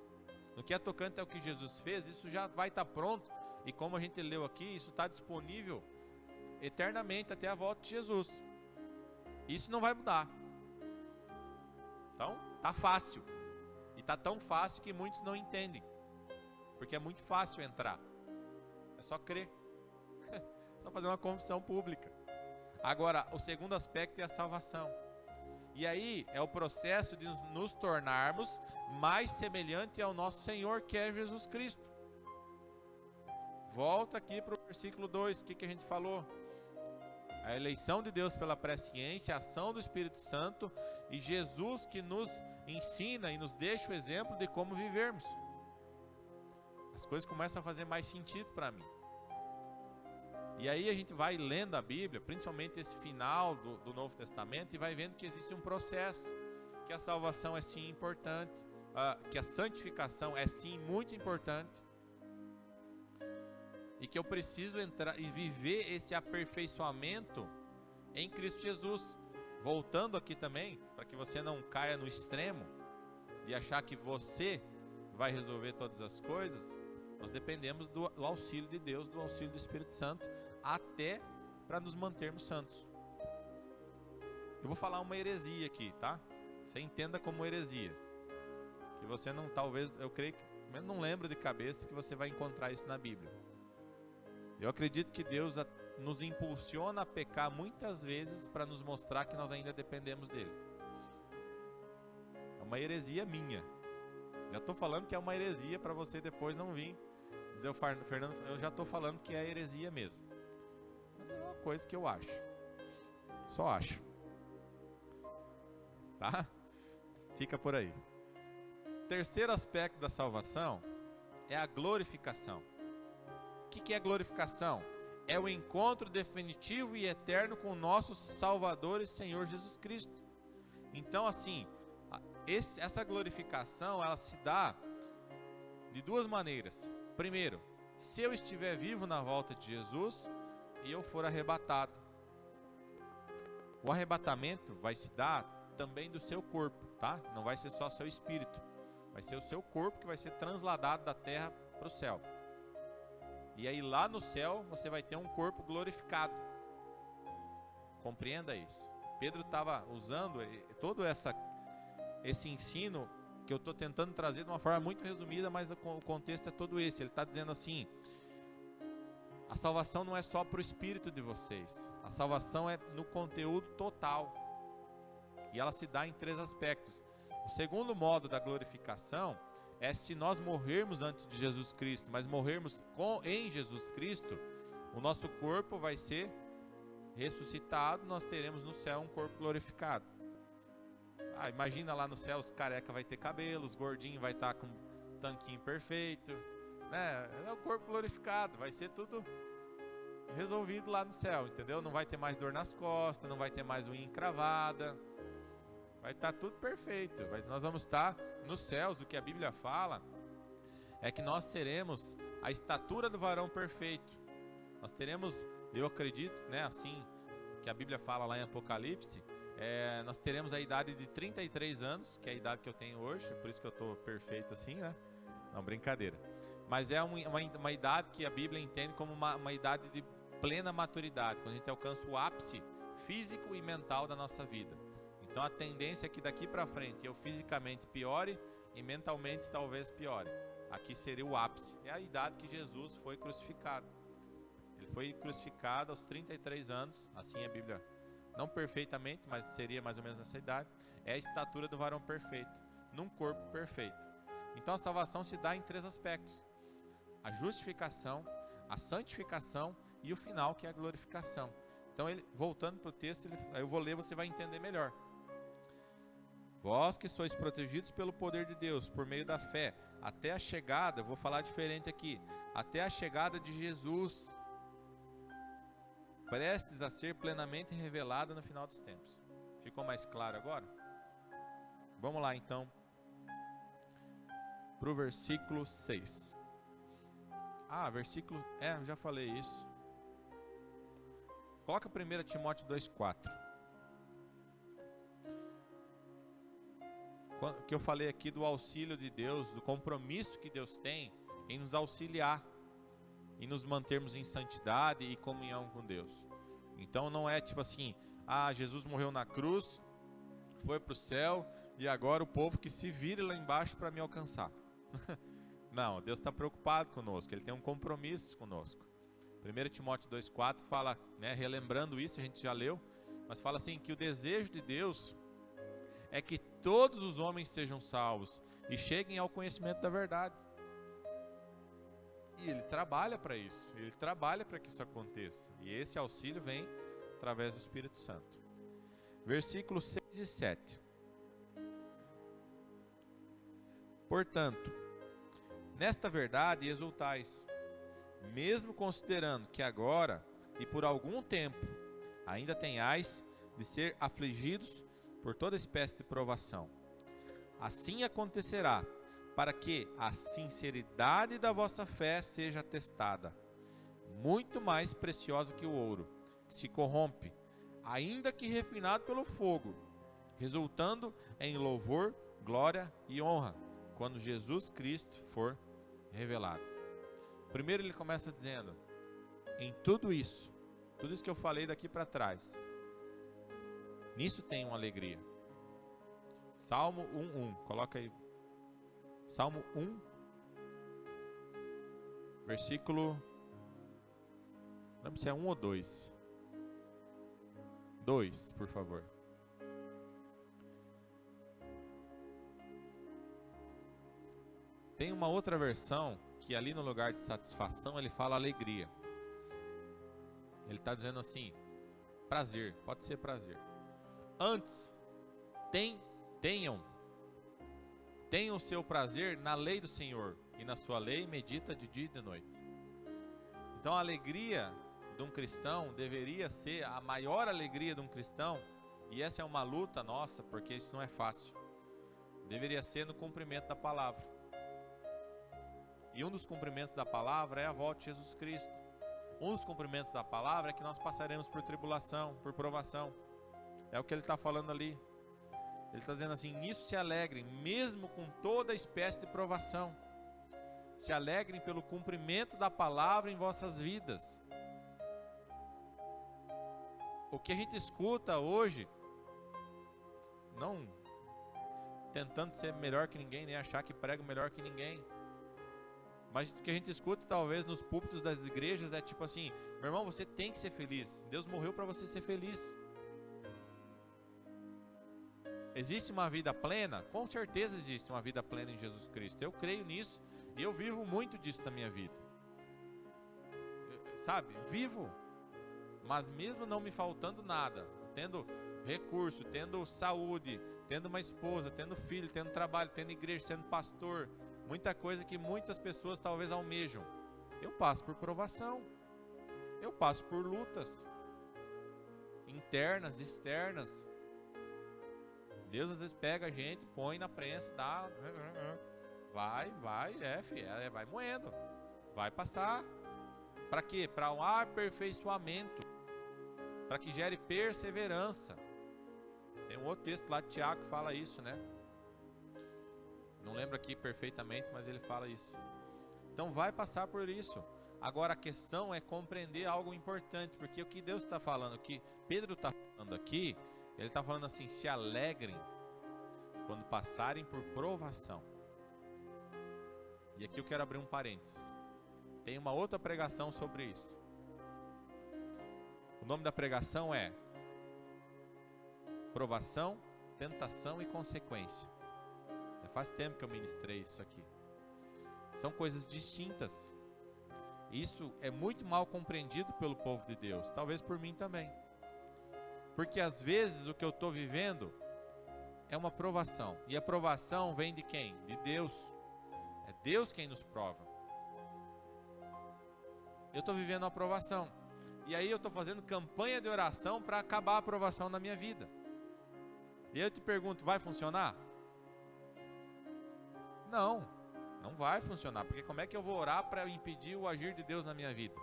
no que é tocante ao que Jesus fez, isso já vai estar pronto. E como a gente leu aqui, isso está disponível eternamente até a volta de Jesus. Isso não vai mudar. Então, tá fácil. E tá tão fácil que muitos não entendem. Porque é muito fácil entrar. É só crer. É só fazer uma confissão pública. Agora, o segundo aspecto é a salvação. E aí é o processo de nos tornarmos mais semelhante ao nosso Senhor, que é Jesus Cristo. Volta aqui para o versículo 2, o que a gente falou? A eleição de Deus pela presciência, a ação do Espírito Santo e Jesus que nos ensina e nos deixa o exemplo de como vivermos. As coisas começam a fazer mais sentido para mim. E aí a gente vai lendo a Bíblia, principalmente esse final do Novo Testamento, e vai vendo que existe um processo, que a salvação é sim importante, que a santificação é sim muito importante, e que eu preciso entrar e viver esse aperfeiçoamento em Cristo Jesus. Voltando aqui também, para que você não caia no extremo de achar que você vai resolver todas as coisas, nós dependemos do auxílio de Deus, do auxílio do Espírito Santo, até para nos mantermos santos. Eu vou falar uma heresia aqui, tá? Você entenda como heresia. Que você não, talvez, eu creio que, eu não lembro de cabeça que você vai encontrar isso na Bíblia. Eu acredito que Deus nos impulsiona a pecar muitas vezes para nos mostrar que nós ainda dependemos dele. É uma heresia minha. Já estou falando que é uma heresia para você depois não vir dizer, Fernando, eu já estou falando que é heresia mesmo. Mas é uma coisa que eu acho. Só acho. Tá? Fica por aí. Terceiro aspecto da salvação é a glorificação. O que é a glorificação? É o encontro definitivo e eterno com o nosso Salvador e Senhor Jesus Cristo. Então, assim, essa glorificação, ela se dá de duas maneiras. Primeiro, se eu estiver vivo na volta de Jesus e eu for arrebatado. O arrebatamento vai se dar também do seu corpo, tá? Não vai ser só seu espírito. Vai ser o seu corpo que vai ser transladado da terra para o céu. E aí lá no céu você vai ter um corpo glorificado. Compreenda isso. Pedro estava usando todo esse ensino que eu estou tentando trazer de uma forma muito resumida, mas o contexto é todo esse. Ele está dizendo assim: a salvação não é só para o espírito de vocês. A salvação é no conteúdo total. E ela se dá em três aspectos. O segundo modo da glorificação é se nós morrermos antes de Jesus Cristo, mas morrermos em Jesus Cristo, o nosso corpo vai ser ressuscitado, nós teremos no céu um corpo glorificado. Imagina lá no céu, os careca vai ter cabelo, os gordinhos vai estar com um tanquinho perfeito, né? É o corpo glorificado, vai ser tudo resolvido lá no céu, entendeu? Não vai ter mais dor nas costas, não vai ter mais unha encravada. Vai estar tudo perfeito. Nós vamos estar nos céus. O que a Bíblia fala é que nós seremos a estatura do varão perfeito. Nós teremos, eu acredito, né, assim que a Bíblia fala lá em Apocalipse, nós teremos a idade de 33 anos, que é a idade que eu tenho hoje, é por isso que eu estou perfeito assim, né? Não, brincadeira. Mas é uma idade que a Bíblia entende como uma idade de plena maturidade, quando a gente alcança o ápice físico e mental da nossa vida. Então a tendência é que daqui para frente eu fisicamente piore e mentalmente talvez piore. Aqui seria o ápice. É a idade que Jesus foi crucificado. Ele foi crucificado aos 33 anos, assim a Bíblia, não perfeitamente, mas seria mais ou menos essa idade. É a estatura do varão perfeito, num corpo perfeito. Então a salvação se dá em três aspectos: a justificação, a santificação e o final, que é a glorificação. Então, voltando para o texto, eu vou ler, você vai entender melhor. Vós que sois protegidos pelo poder de Deus, por meio da fé, até a chegada, eu vou falar diferente aqui, até a chegada de Jesus, prestes a ser plenamente revelada no final dos tempos. Ficou mais claro agora? Vamos lá então. para o versículo 6. Versículo... eu já falei isso. Coloca 1 Timóteo 2,4. Que eu falei aqui do auxílio de Deus, do compromisso que Deus tem em nos auxiliar, em nos mantermos em santidade e comunhão com Deus. Então não é tipo assim, Jesus morreu na cruz, foi para o céu, e agora o povo que se vire lá embaixo para me alcançar. Não, Deus está preocupado conosco, Ele tem um compromisso conosco. 1 Timóteo 2,4 fala, relembrando isso, a gente já leu, mas fala assim, que o desejo de Deus é que todos os homens sejam salvos e cheguem ao conhecimento da verdade. E Ele trabalha para isso, Ele trabalha para que isso aconteça. E esse auxílio vem através do Espírito Santo. Versículos 6 e 7. Portanto, nesta verdade exultais, mesmo considerando que agora e por algum tempo ainda tenhais de ser afligidos por toda espécie de provação. Assim acontecerá, para que a sinceridade da vossa fé seja testada, muito mais preciosa que o ouro, que se corrompe, ainda que refinado pelo fogo, resultando em louvor, glória e honra, quando Jesus Cristo for revelado. Primeiro ele começa dizendo, em tudo isso que eu falei daqui para trás, nisso tem uma alegria. Salmo 1:1, coloca aí. Salmo 1, versículo, não lembro se é 1 ou 2. 2, por favor. Tem uma outra versão que ali no lugar de satisfação ele fala alegria. Ele está dizendo assim, prazer, pode ser prazer. Antes, tenham o seu prazer na lei do Senhor, e na sua lei medita de dia e de noite. Então a alegria de um cristão deveria ser a maior alegria de um cristão, e essa é uma luta nossa, porque isso não é fácil. Deveria ser no cumprimento da palavra. E um dos cumprimentos da palavra é a volta de Jesus Cristo. Um dos cumprimentos da palavra é que nós passaremos por tribulação, por provação. É o que ele está falando ali. Ele está dizendo assim, nisso se alegrem, mesmo com toda espécie de provação. Se alegrem pelo cumprimento da palavra em vossas vidas. O que a gente escuta hoje, não tentando ser melhor que ninguém, nem achar que prega melhor que ninguém, mas o que a gente escuta talvez nos púlpitos das igrejas é tipo assim, meu irmão, você tem que ser feliz, Deus morreu para você ser feliz. Existe uma vida plena? Com certeza existe uma vida plena em Jesus Cristo. Eu creio nisso e eu vivo muito disso na minha vida. Sabe, vivo, mas mesmo não me faltando nada, tendo recurso, tendo saúde, tendo uma esposa, tendo filho, tendo trabalho, tendo igreja, sendo pastor, muita coisa que muitas pessoas talvez almejam. Eu passo por provação, eu passo por lutas internas, externas. Deus às vezes pega a gente, põe na prensa, dá, vai moendo, vai passar. Para quê? Para um aperfeiçoamento, para que gere perseverança. Tem um outro texto lá de Tiago que fala isso, né? Não lembro aqui perfeitamente, mas ele fala isso. Então vai passar por isso. Agora a questão é compreender algo importante, porque o que Deus está falando, o que Pedro está falando aqui, ele está falando assim, se alegrem quando passarem por provação. E aqui eu quero abrir um parênteses. Tem uma outra pregação sobre isso. O nome da pregação é Provação, Tentação e Consequência. Faz tempo que eu ministrei isso aqui. São coisas distintas. Isso é muito mal compreendido pelo povo de Deus, talvez por mim também. Porque às vezes o que eu estou vivendo é uma provação. E a provação vem de quem? De Deus. É Deus quem nos prova. Eu estou vivendo uma provação. E aí eu estou fazendo campanha de oração para acabar a provação na minha vida. E aí eu te pergunto, vai funcionar? Não. Não vai funcionar, porque como é que eu vou orar para impedir o agir de Deus na minha vida?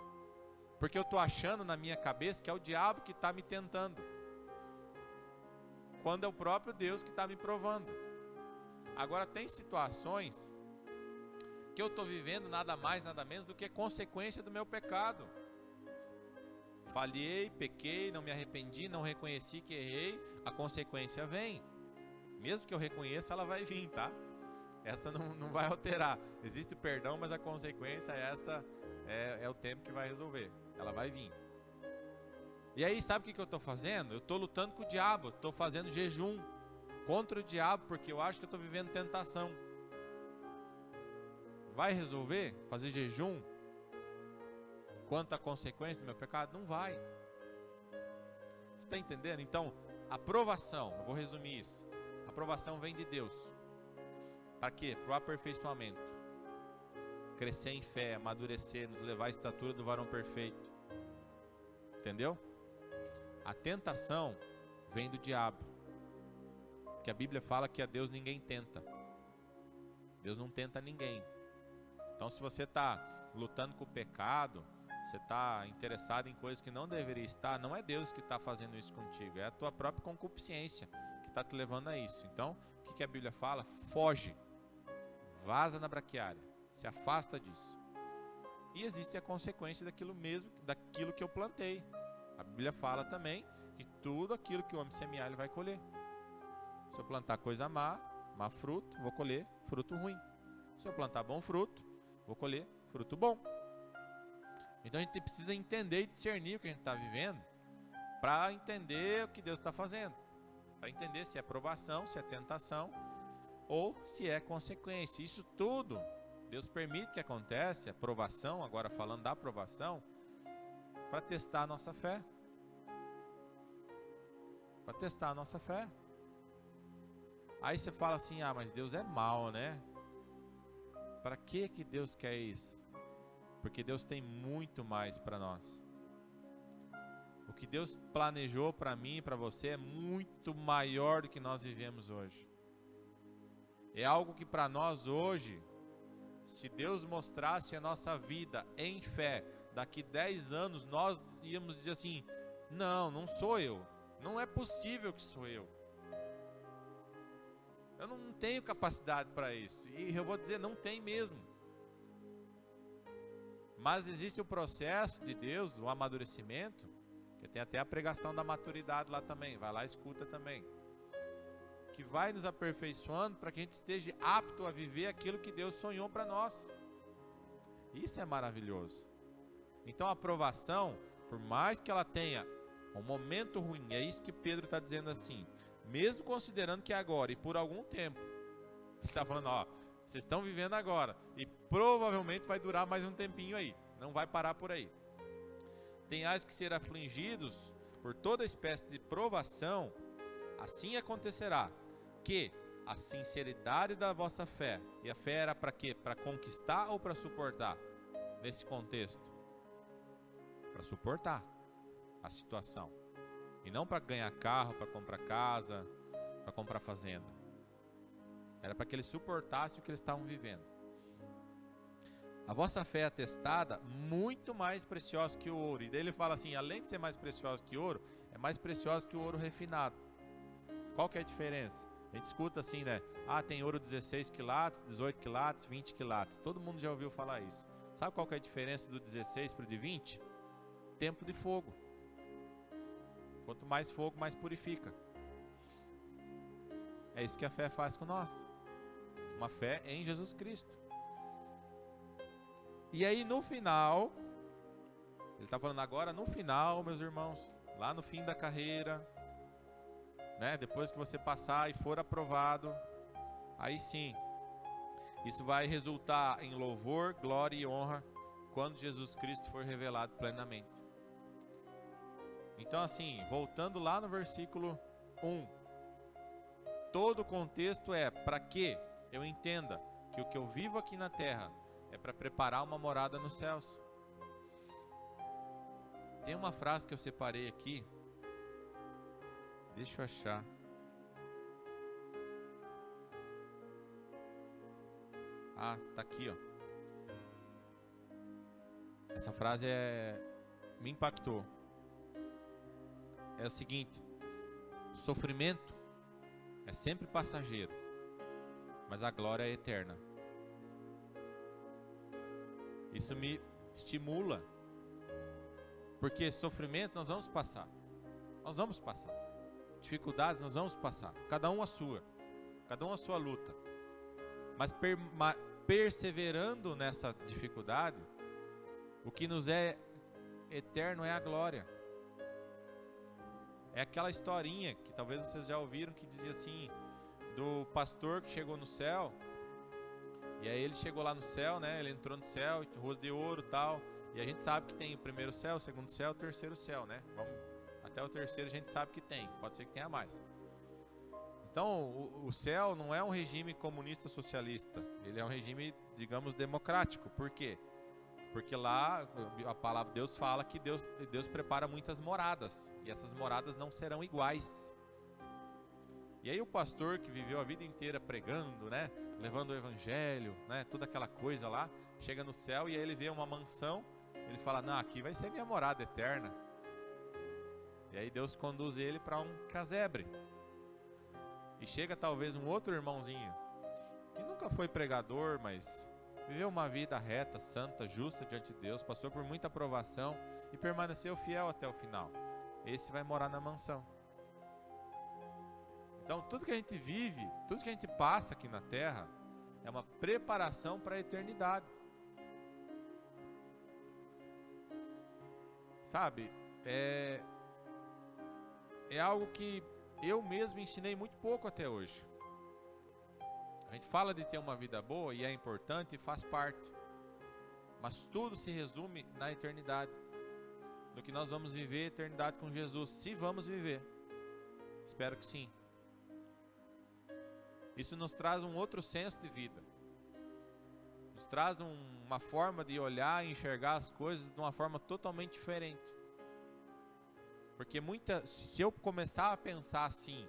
Porque eu estou achando na minha cabeça que é o diabo que está me tentando, quando é o próprio Deus que está me provando. Agora tem situações que eu estou vivendo nada mais, nada menos do que consequência do meu pecado. Falhei, pequei, não me arrependi, não reconheci que errei, a consequência vem. Mesmo que eu reconheça, ela vai vir, tá? Essa não vai alterar. Existe o perdão, mas a consequência é o tempo que vai resolver. Ela vai vir. E aí, sabe o que eu estou fazendo? Eu estou lutando com o diabo, estou fazendo jejum contra o diabo, porque eu acho que eu estou vivendo tentação. Vai resolver fazer jejum quanto à consequência do meu pecado? Não vai. Você está entendendo? Então, a provação, eu vou resumir isso. A provação vem de Deus. Para quê? Para o aperfeiçoamento. Crescer em fé, amadurecer, nos levar à estatura do varão perfeito. Entendeu? A tentação vem do diabo. Que a Bíblia fala que a Deus ninguém tenta. Deus não tenta ninguém. Então, se você está lutando com o pecado, você está interessado em coisas que não deveria estar, não é Deus que está fazendo isso contigo, é a tua própria concupiscência que está te levando a isso. Então, o que a Bíblia fala? Foge, vaza na braquiária, se afasta disso. E existe a consequência daquilo que eu plantei. A Bíblia fala também que tudo aquilo que o homem semear, ele vai colher. Se eu plantar coisa má fruto, vou colher fruto ruim. Se eu plantar bom fruto, vou colher fruto bom. Então a gente precisa entender e discernir o que a gente está vivendo, para entender o que Deus está fazendo, para entender se é provação, se é tentação ou se é consequência. Isso tudo Deus permite que aconteça, a provação, agora falando da provação, para testar a nossa fé. Para testar a nossa fé. Aí você fala assim, mas Deus é mau, né? Para que Deus quer isso? Porque Deus tem muito mais para nós. O que Deus planejou para mim e para você é muito maior do que nós vivemos hoje. É algo que para nós hoje, se Deus mostrasse a nossa vida em fé, daqui 10 anos nós íamos dizer assim, não sou eu, não é possível que sou eu. Eu não tenho capacidade para isso. E eu vou dizer, não tem mesmo. Mas existe o processo de Deus, o amadurecimento, que tem até a pregação da maturidade lá também. Vai lá e escuta também. Que vai nos aperfeiçoando para que a gente esteja apto a viver aquilo que Deus sonhou para nós. Isso é maravilhoso. Então a provação, por mais que ela tenha um momento ruim, é isso que Pedro está dizendo assim, mesmo considerando que é agora e por algum tempo, ele está falando, vocês estão vivendo agora e provavelmente vai durar mais um tempinho aí, não vai parar por aí. Tenhais que ser afligidos por toda espécie de provação, assim acontecerá que a sinceridade da vossa fé, e a fé era para quê? Para conquistar ou para suportar? Nesse contexto, para suportar a situação. E não para ganhar carro, para comprar casa, para comprar fazenda. Era para que eles suportassem o que eles estavam vivendo. A vossa fé é atestada muito mais preciosa que o ouro. E daí ele fala assim, além de ser mais preciosa que ouro, é mais preciosa que o ouro refinado. Qual que é a diferença? A gente escuta assim, né? Tem ouro 16 quilates, 18 quilates, 20 quilates. Todo mundo já ouviu falar isso. Sabe qual que é a diferença do 16 para o de 20? Tempo de fogo. Quanto mais fogo, mais purifica. É isso que a fé faz com nós. Uma fé em Jesus Cristo. E aí no final, ele está falando agora no final, meus irmãos, lá no fim da carreira, né? Depois que você passar e for aprovado, aí sim, isso vai resultar em louvor, glória e honra quando Jesus Cristo for revelado plenamente. Então assim, voltando lá no versículo 1, todo o contexto é para que eu entenda que o que eu vivo aqui na terra é para preparar uma morada nos céus. Tem uma frase que eu separei aqui, deixa eu achar. Ah, tá aqui, ó. Essa frase me impactou. É o seguinte: sofrimento é sempre passageiro, mas a glória é eterna. Isso me estimula, porque sofrimento nós vamos passar. Nós vamos passar. Dificuldades nós vamos passar. Cada um a sua luta. Mas perseverando nessa dificuldade, o que nos é eterno é a glória. É aquela historinha que talvez vocês já ouviram, que dizia assim, do pastor que chegou no céu. E aí ele chegou lá no céu, né? Ele entrou no céu, rua de ouro e tal. E a gente sabe que tem o primeiro céu, o segundo céu, o terceiro céu, né? Até o terceiro a gente sabe que tem. Pode ser que tenha mais. Então, o céu não é um regime comunista socialista. Ele é um regime, digamos, democrático. Por quê? Porque lá a palavra de Deus fala que Deus prepara muitas moradas. E essas moradas não serão iguais. E aí o pastor que viveu a vida inteira pregando, né? Levando o evangelho, né? Toda aquela coisa lá. Chega no céu e aí ele vê uma mansão. Ele fala, não, aqui vai ser minha morada eterna. E aí Deus conduz ele para um casebre. E chega talvez um outro irmãozinho que nunca foi pregador, mas viveu uma vida reta, santa, justa diante de Deus, passou por muita provação e permaneceu fiel até o final. Esse vai morar na mansão. Então tudo que a gente vive, tudo que a gente passa aqui na terra é uma preparação para a eternidade. Sabe, é algo que eu mesmo ensinei muito pouco até hoje. A gente fala de ter uma vida boa e é importante e faz parte. Mas tudo se resume na eternidade. No que nós vamos viver a eternidade com Jesus. Se vamos viver. Espero que sim. Isso nos traz um outro senso de vida. Nos traz uma forma de olhar e enxergar as coisas de uma forma totalmente diferente. Porque se eu começar a pensar assim,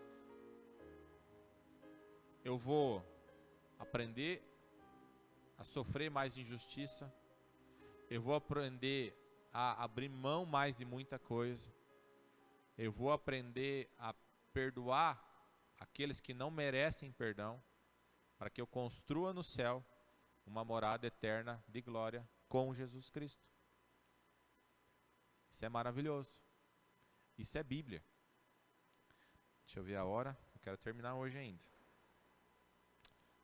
eu vou aprender a sofrer mais injustiça, eu vou aprender a abrir mão mais de muita coisa, eu vou aprender a perdoar aqueles que não merecem perdão, para que eu construa no céu uma morada eterna de glória com Jesus Cristo. Isso é maravilhoso. Isso é Bíblia. Deixa eu ver a hora. Eu quero terminar hoje ainda.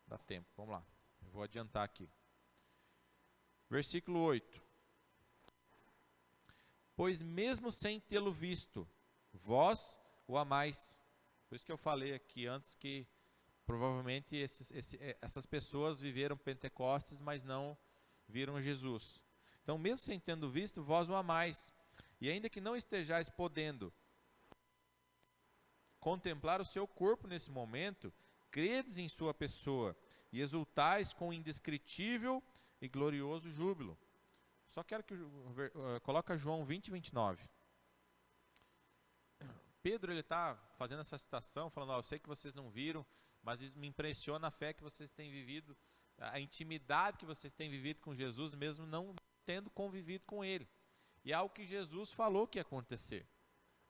Dá tempo, vamos lá. Eu vou adiantar aqui. Versículo 8. Pois mesmo sem tê-lo visto, vós o amais. Por isso que eu falei aqui antes que provavelmente essas pessoas viveram Pentecostes, mas não viram Jesus. Então, mesmo sem tendo visto, vós o amais. E ainda que não estejais podendo contemplar o seu corpo nesse momento, credes em sua pessoa e exultais com indescritível e glorioso júbilo. Só quero que coloca João 20, 29. Pedro ele está fazendo essa citação, falando, eu sei que vocês não viram, mas isso me impressiona a fé que vocês têm vivido, a intimidade que vocês têm vivido com Jesus, mesmo não tendo convivido com Ele. E é algo que Jesus falou que ia acontecer.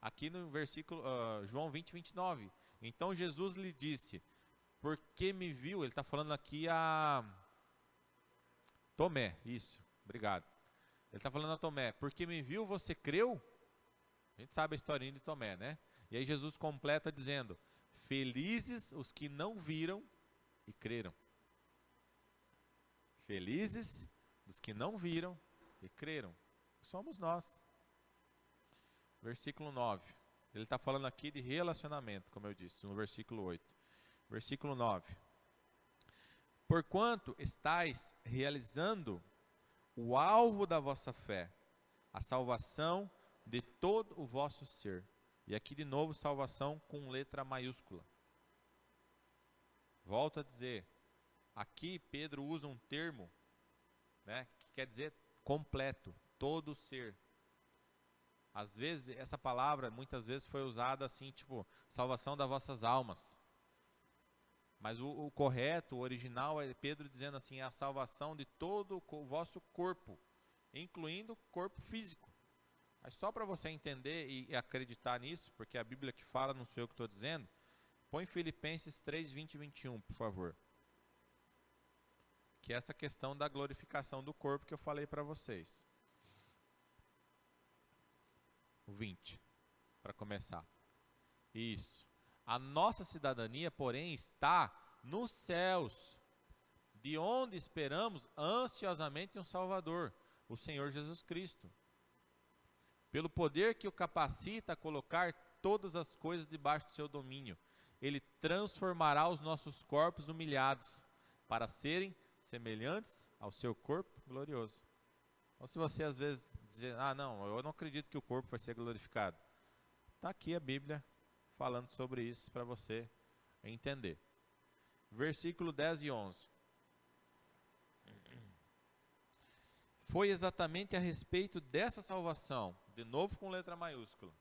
Aqui no versículo, João 20, 29. Então Jesus lhe disse, porque me viu, ele está falando aqui a Tomé, isso, obrigado. Ele está falando a Tomé, porque me viu, você creu? A gente sabe a historinha de Tomé, né? E aí Jesus completa dizendo, felizes os que não viram e creram. Felizes os que não viram e creram. Somos nós. Versículo 9. Ele está falando aqui de relacionamento, como eu disse, no versículo 8. Versículo 9. Porquanto estáis realizando o alvo da vossa fé, a salvação de todo o vosso ser. E aqui de novo salvação com letra maiúscula. Volto a dizer, aqui Pedro usa um termo, né, que quer dizer completo, todo o ser. Às vezes, essa palavra muitas vezes foi usada assim, tipo, salvação das vossas almas. Mas o correto, o original, é Pedro dizendo assim, a salvação de todo o vosso corpo, incluindo o corpo físico. Mas só para você entender e acreditar nisso, porque a Bíblia que fala, não sou eu que estou dizendo, põe Filipenses 3, 20 e 21, por favor. Que é essa questão da glorificação do corpo que eu falei para vocês. O 20, para começar. Isso. A nossa cidadania, porém, está nos céus, de onde esperamos ansiosamente um Salvador, o Senhor Jesus Cristo. Pelo poder que o capacita a colocar todas as coisas debaixo do seu domínio, Ele transformará os nossos corpos humilhados, para serem semelhantes ao seu corpo glorioso. Então, se você às vezes dizer, não, eu não acredito que o corpo vai ser glorificado. Está aqui a Bíblia falando sobre isso para você entender. Versículo 10 e 11. Foi exatamente a respeito dessa salvação, de novo com letra maiúscula,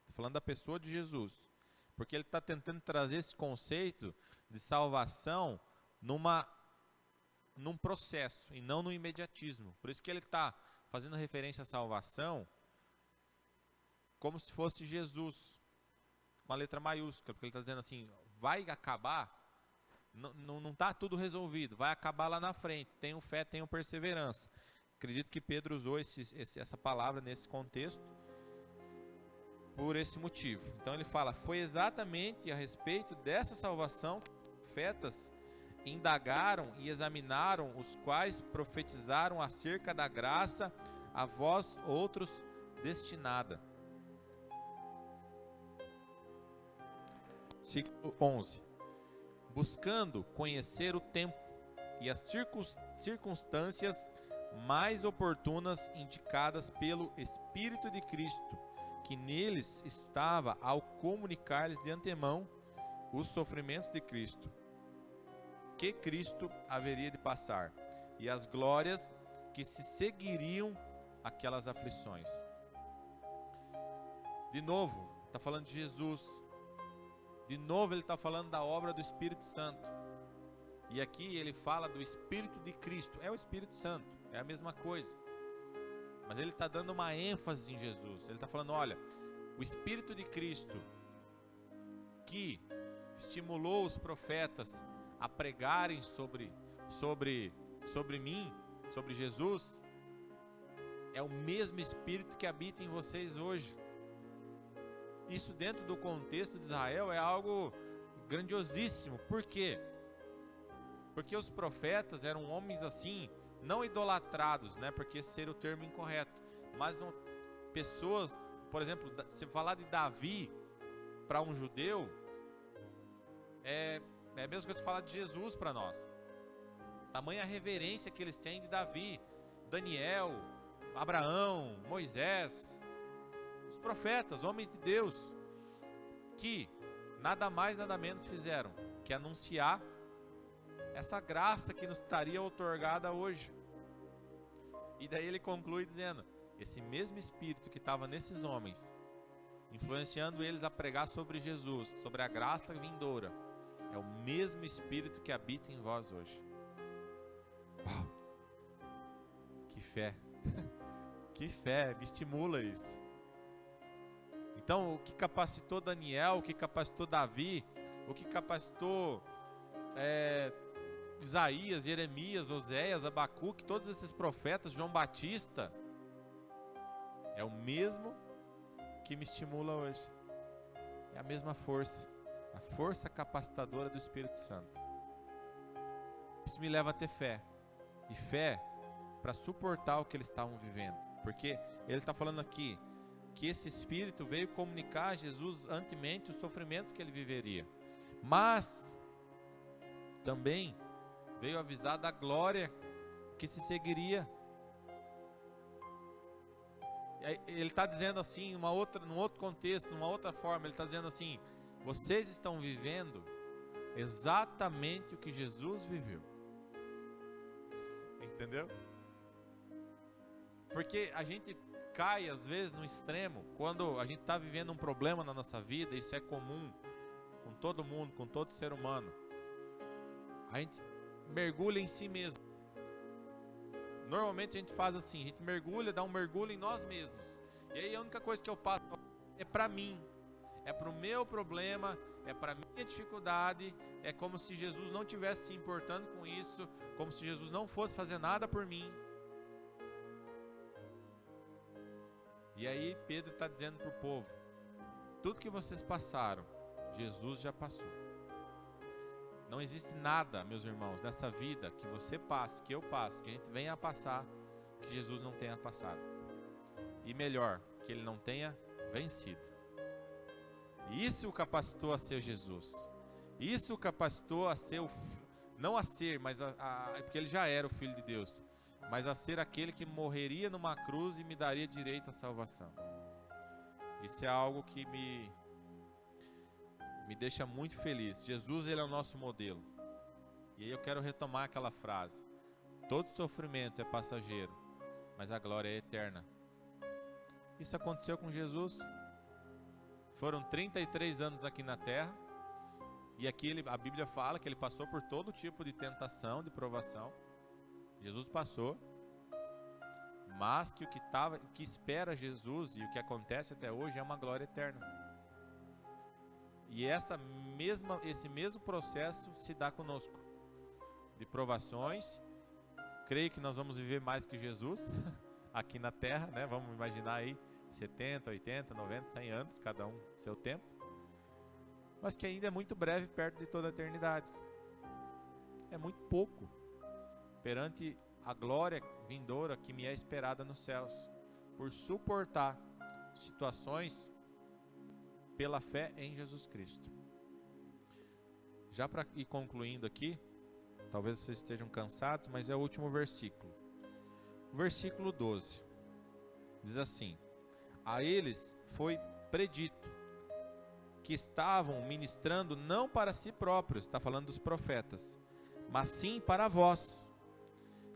falando da pessoa de Jesus, porque ele está tentando trazer esse conceito de salvação num processo e não no imediatismo. Por isso que ele está fazendo referência à salvação como se fosse Jesus, uma letra maiúscula, porque ele está dizendo assim, vai acabar, não está tudo resolvido, vai acabar lá na frente, tenham fé, tenham perseverança. Acredito que Pedro usou essa palavra nesse contexto por esse motivo. Então ele fala, foi exatamente a respeito dessa salvação que os profetas indagaram e examinaram, os quais profetizaram acerca da graça a vós outros destinada. Versículo 11. Buscando conhecer o tempo e as circunstâncias mais oportunas indicadas pelo Espírito de Cristo, que neles estava ao comunicar-lhes de antemão os sofrimentos de Cristo, que Cristo haveria de passar, e as glórias que se seguiriam aquelas aflições. De novo, está falando de Jesus. De novo ele está falando da obra do Espírito Santo. E aqui ele fala do Espírito de Cristo. É o Espírito Santo, é a mesma coisa. Mas ele está dando uma ênfase em Jesus. Ele está falando, olha, o Espírito de Cristo que estimulou os profetas a pregarem sobre mim, sobre Jesus, é o mesmo Espírito que habita em vocês hoje. Isso dentro do contexto de Israel é algo grandiosíssimo. Por quê? Porque os profetas eram homens assim, não idolatrados, né? Porque esse seria o termo incorreto, mas pessoas, por exemplo, se falar de Davi para um judeu, é a mesma coisa que falar de Jesus para nós. Tamanha reverência que eles têm de Davi, Daniel, Abraão, Moisés, os profetas, homens de Deus, que nada mais, nada menos fizeram que anunciar essa graça que nos estaria outorgada hoje. E daí ele conclui dizendo, esse mesmo Espírito que estava nesses homens, influenciando eles a pregar sobre Jesus, sobre a graça vindoura, é o mesmo Espírito que habita em vós hoje. Uau! Que fé! Que fé! Me estimula isso. Então, o que capacitou Daniel, o que capacitou Davi, o que capacitou Isaías, Jeremias, Oséias, Abacuque, todos esses profetas, João Batista, é o mesmo que me estimula hoje. É a mesma força, a força capacitadora do Espírito Santo. Isso me leva a ter fé, e fé para suportar o que eles estavam vivendo, porque ele está falando aqui que esse Espírito veio comunicar a Jesus antemente os sofrimentos que ele viveria, mas também veio avisar da glória que se seguiria. Ele está dizendo assim, num outro contexto, numa outra forma, ele está dizendo assim, vocês estão vivendo exatamente o que Jesus viveu. Entendeu? Porque a gente cai às vezes no extremo, quando a gente está vivendo um problema na nossa vida, isso é comum com todo mundo, com todo ser humano. a gente mergulha em si mesmo. Normalmente a gente faz assim, a gente mergulha, dá um mergulho em nós mesmos. E aí a única coisa que eu passo é para mim, é para o meu problema, é para a minha dificuldade, é como se Jesus não estivesse se importando com isso, como se Jesus não fosse fazer nada por mim. E aí Pedro está dizendo para o povo, tudo que vocês passaram, Jesus já passou. Não existe nada, meus irmãos, nessa vida que você passe, que eu passe, que a gente venha a passar, que Jesus não tenha passado. E melhor, que ele não tenha vencido. Isso o capacitou a ser Jesus. Isso o capacitou a ser, não a ser, mas porque ele já era o Filho de Deus, mas a ser aquele que morreria numa cruz e me daria direito à salvação. Isso é algo que me deixa muito feliz. Jesus, ele é o nosso modelo. E aí eu quero retomar aquela frase: todo sofrimento é passageiro, mas a glória é eterna. Isso aconteceu com Jesus. Foram 33 anos aqui na terra. E aqui a Bíblia fala que ele passou por todo tipo de tentação, de provação. Jesus passou. Mas que o que espera Jesus e o que acontece até hoje é uma glória eterna. E esse mesmo processo se dá conosco, de provações. Creio que nós vamos viver mais que Jesus aqui na terra, né? Vamos imaginar aí 70, 80, 90, 100 anos, cada um seu tempo. Mas que ainda é muito breve perto de toda a eternidade. É muito pouco perante a glória vindoura que me é esperada nos céus, por suportar situações pela fé em Jesus Cristo. Já para ir concluindo aqui, talvez vocês estejam cansados, mas é o último versículo. O versículo 12 diz assim: a eles foi predito que estavam ministrando não para si próprios, está falando dos profetas, mas sim para vós,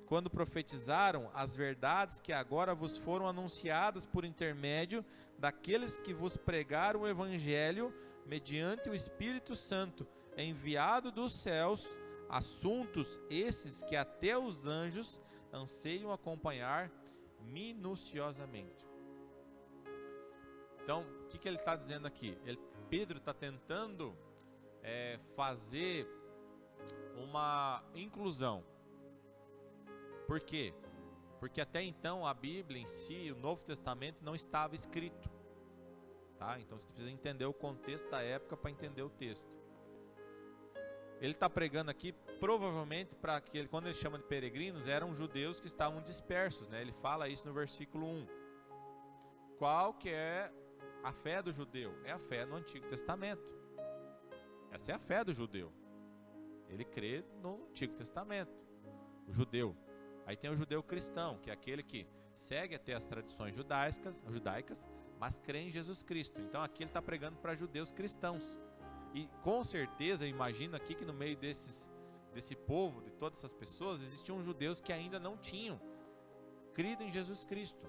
quando profetizaram as verdades que agora vos foram anunciadas por intermédio daqueles que vos pregaram o Evangelho mediante o Espírito Santo, enviado dos céus, assuntos esses que até os anjos anseiam acompanhar minuciosamente. Então, o que ele está dizendo aqui? Pedro está tentando fazer uma inclusão. Por quê? Porque até então a Bíblia em si, o Novo Testamento, não estava escrito. Tá? Então você precisa entender o contexto da época para entender o texto. Ele está pregando aqui, provavelmente, para que quando ele chama de peregrinos, eram judeus que estavam dispersos, né? Ele fala isso no versículo 1. Qual que é a fé do judeu? É a fé no Antigo Testamento. Essa é a fé do judeu. Ele crê no Antigo Testamento. O judeu. Aí tem o judeu cristão, que é aquele que segue até as tradições judaicas, mas crê em Jesus Cristo. Então aqui ele está pregando para judeus cristãos. E com certeza, eu imagino aqui que no meio desse povo, de todas essas pessoas, existiam judeus que ainda não tinham crido em Jesus Cristo.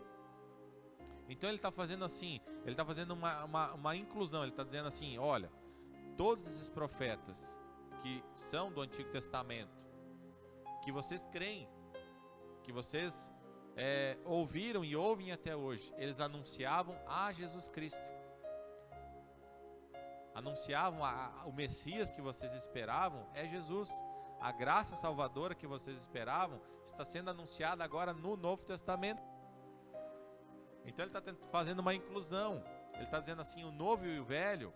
Então ele está fazendo assim, ele está fazendo uma inclusão, ele está dizendo assim: olha, todos esses profetas que são do Antigo Testamento, que vocês creem, que vocês ouviram e ouvem até hoje, eles anunciavam a Jesus Cristo. Anunciavam o Messias que vocês esperavam é Jesus. A graça salvadora que vocês esperavam está sendo anunciada agora no Novo Testamento. Então ele está fazendo uma inclusão. Ele está dizendo assim: o novo e o velho,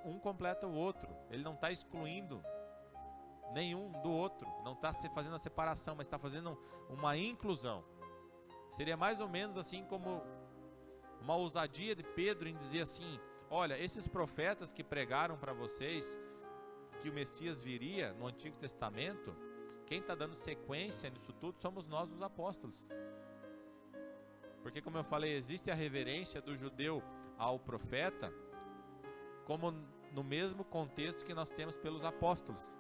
um completa o outro. Ele não está excluindo nenhum do outro, não está fazendo a separação, mas está fazendo uma inclusão. Seria mais ou menos assim como uma ousadia de Pedro em dizer assim: olha, esses profetas que pregaram para vocês que o Messias viria no Antigo Testamento, quem está dando sequência nisso tudo somos nós, os apóstolos. Porque, como eu falei, existe a reverência do judeu ao profeta, como no mesmo contexto que nós temos pelos apóstolos.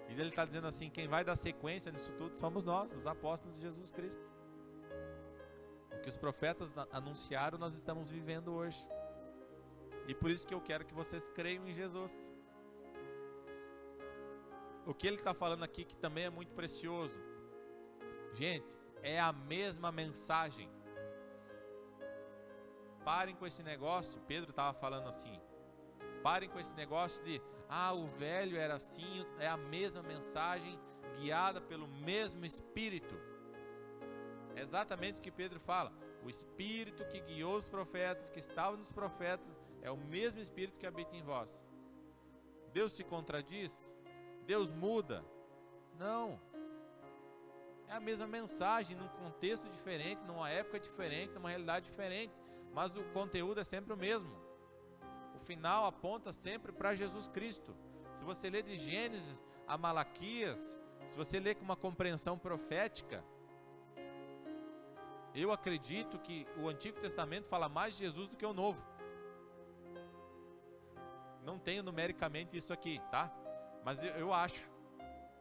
E ele está dizendo assim: quem vai dar sequência nisso tudo somos nós, os apóstolos de Jesus Cristo. O que os profetas anunciaram, nós estamos vivendo hoje. E por isso que eu quero que vocês creiam em Jesus. o que ele está falando aqui que também é muito precioso. Gente, é a mesma mensagem. Parem com esse negócio, Pedro estava falando assim. Parem com esse negócio de, o velho era assim, é a mesma mensagem, guiada pelo mesmo Espírito. É exatamente o que Pedro fala. O Espírito que guiou os profetas, que estava nos profetas, é o mesmo Espírito que habita em vós. Deus se contradiz? Deus muda? Não. É a mesma mensagem, num contexto diferente, numa época diferente, numa realidade diferente, mas o conteúdo é sempre o mesmo. O final aponta sempre para Jesus Cristo. Se você ler de Gênesis a Malaquias, se você ler com uma compreensão profética, eu acredito que o Antigo Testamento fala mais de Jesus do que o Novo. Não tenho numericamente isso aqui, tá? Mas eu acho.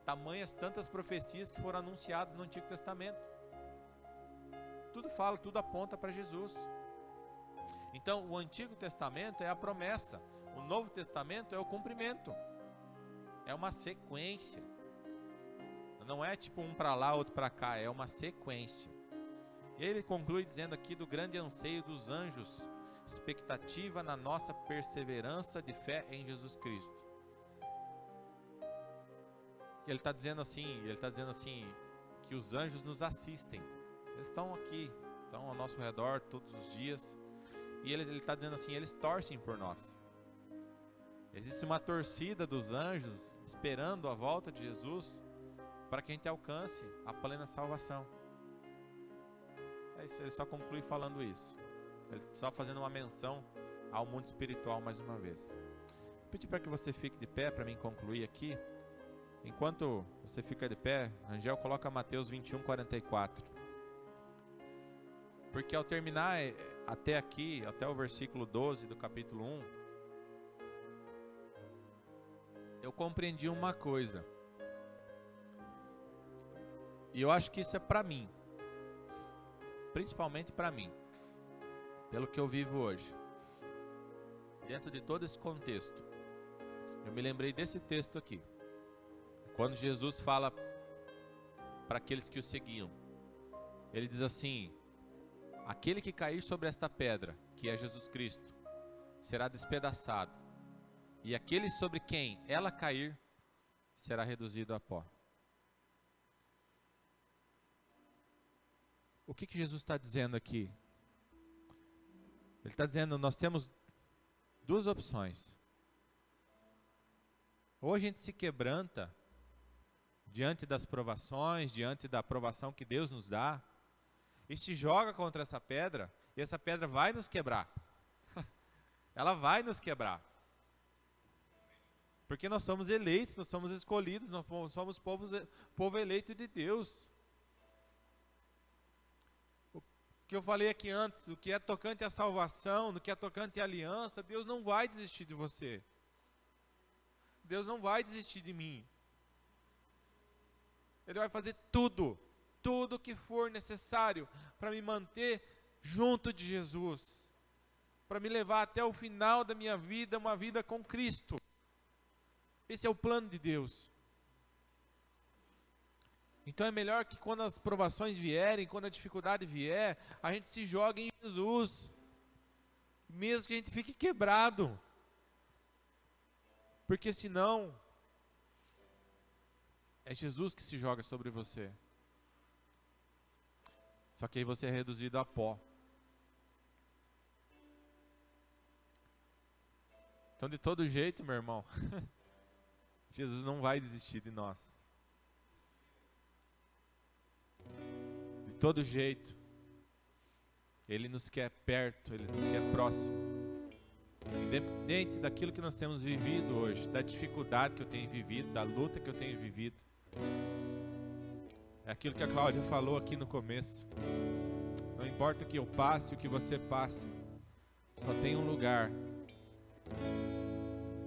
Tamanhas tantas profecias que foram anunciadas no Antigo Testamento. Tudo fala, tudo aponta para Jesus. Então, o Antigo Testamento é a promessa. O Novo Testamento é o cumprimento. É uma sequência. Não é tipo um para lá, outro para cá. É uma sequência. E ele conclui dizendo aqui do grande anseio dos anjos, expectativa na nossa perseverança de fé em Jesus Cristo. Ele está dizendo assim, que os anjos nos assistem. Eles estão aqui, estão ao nosso redor todos os dias. E ele está dizendo assim, eles torcem por nós. Existe uma torcida dos anjos esperando a volta de Jesus para que a gente alcance a plena salvação. É isso, ele só conclui falando isso. Ele só fazendo uma menção ao mundo espiritual mais uma vez. Vou pedir para que você fique de pé para mim concluir aqui. Enquanto você fica de pé, Angel coloca Mateus 21:44. Porque ao terminar até aqui, até o versículo 12 do capítulo 1, eu compreendi uma coisa. E eu acho que isso é para mim. Principalmente para mim. Pelo que eu vivo hoje. Dentro de todo esse contexto. Eu me lembrei desse texto aqui. Quando Jesus fala para aqueles que o seguiam. Ele diz assim: aquele que cair sobre esta pedra, que é Jesus Cristo, será despedaçado. E aquele sobre quem ela cair, será reduzido a pó. O que Jesus está dizendo aqui? Ele está dizendo, nós temos duas opções. Ou a gente se quebranta diante das provações, diante da provação que Deus nos dá, e se joga contra essa pedra, e essa pedra vai nos quebrar. Ela vai nos quebrar. Porque nós somos eleitos, nós somos escolhidos, nós somos povo eleito de Deus. O que eu falei aqui antes, o que é tocante à salvação, no que é tocante à aliança, Deus não vai desistir de você. Deus não vai desistir de mim. Ele vai fazer tudo que for necessário para me manter junto de Jesus, para me levar até o final da minha vida, uma vida com Cristo. Esse é o plano de Deus. Então é melhor que quando as provações vierem, quando a dificuldade vier, a gente se jogue em Jesus, mesmo que a gente fique quebrado, porque senão é Jesus que se joga sobre você. Só que aí você é reduzido a pó. Então, de todo jeito, meu irmão, Jesus não vai desistir de nós. De todo jeito, Ele nos quer perto, Ele nos quer próximo. Independente daquilo que nós temos vivido hoje, da dificuldade que eu tenho vivido, da luta que eu tenho vivido. É aquilo que a Cláudia falou aqui no começo. Não importa o que eu passe, o que você passe, só tem um lugar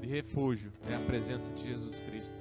de refúgio, é a presença de Jesus Cristo.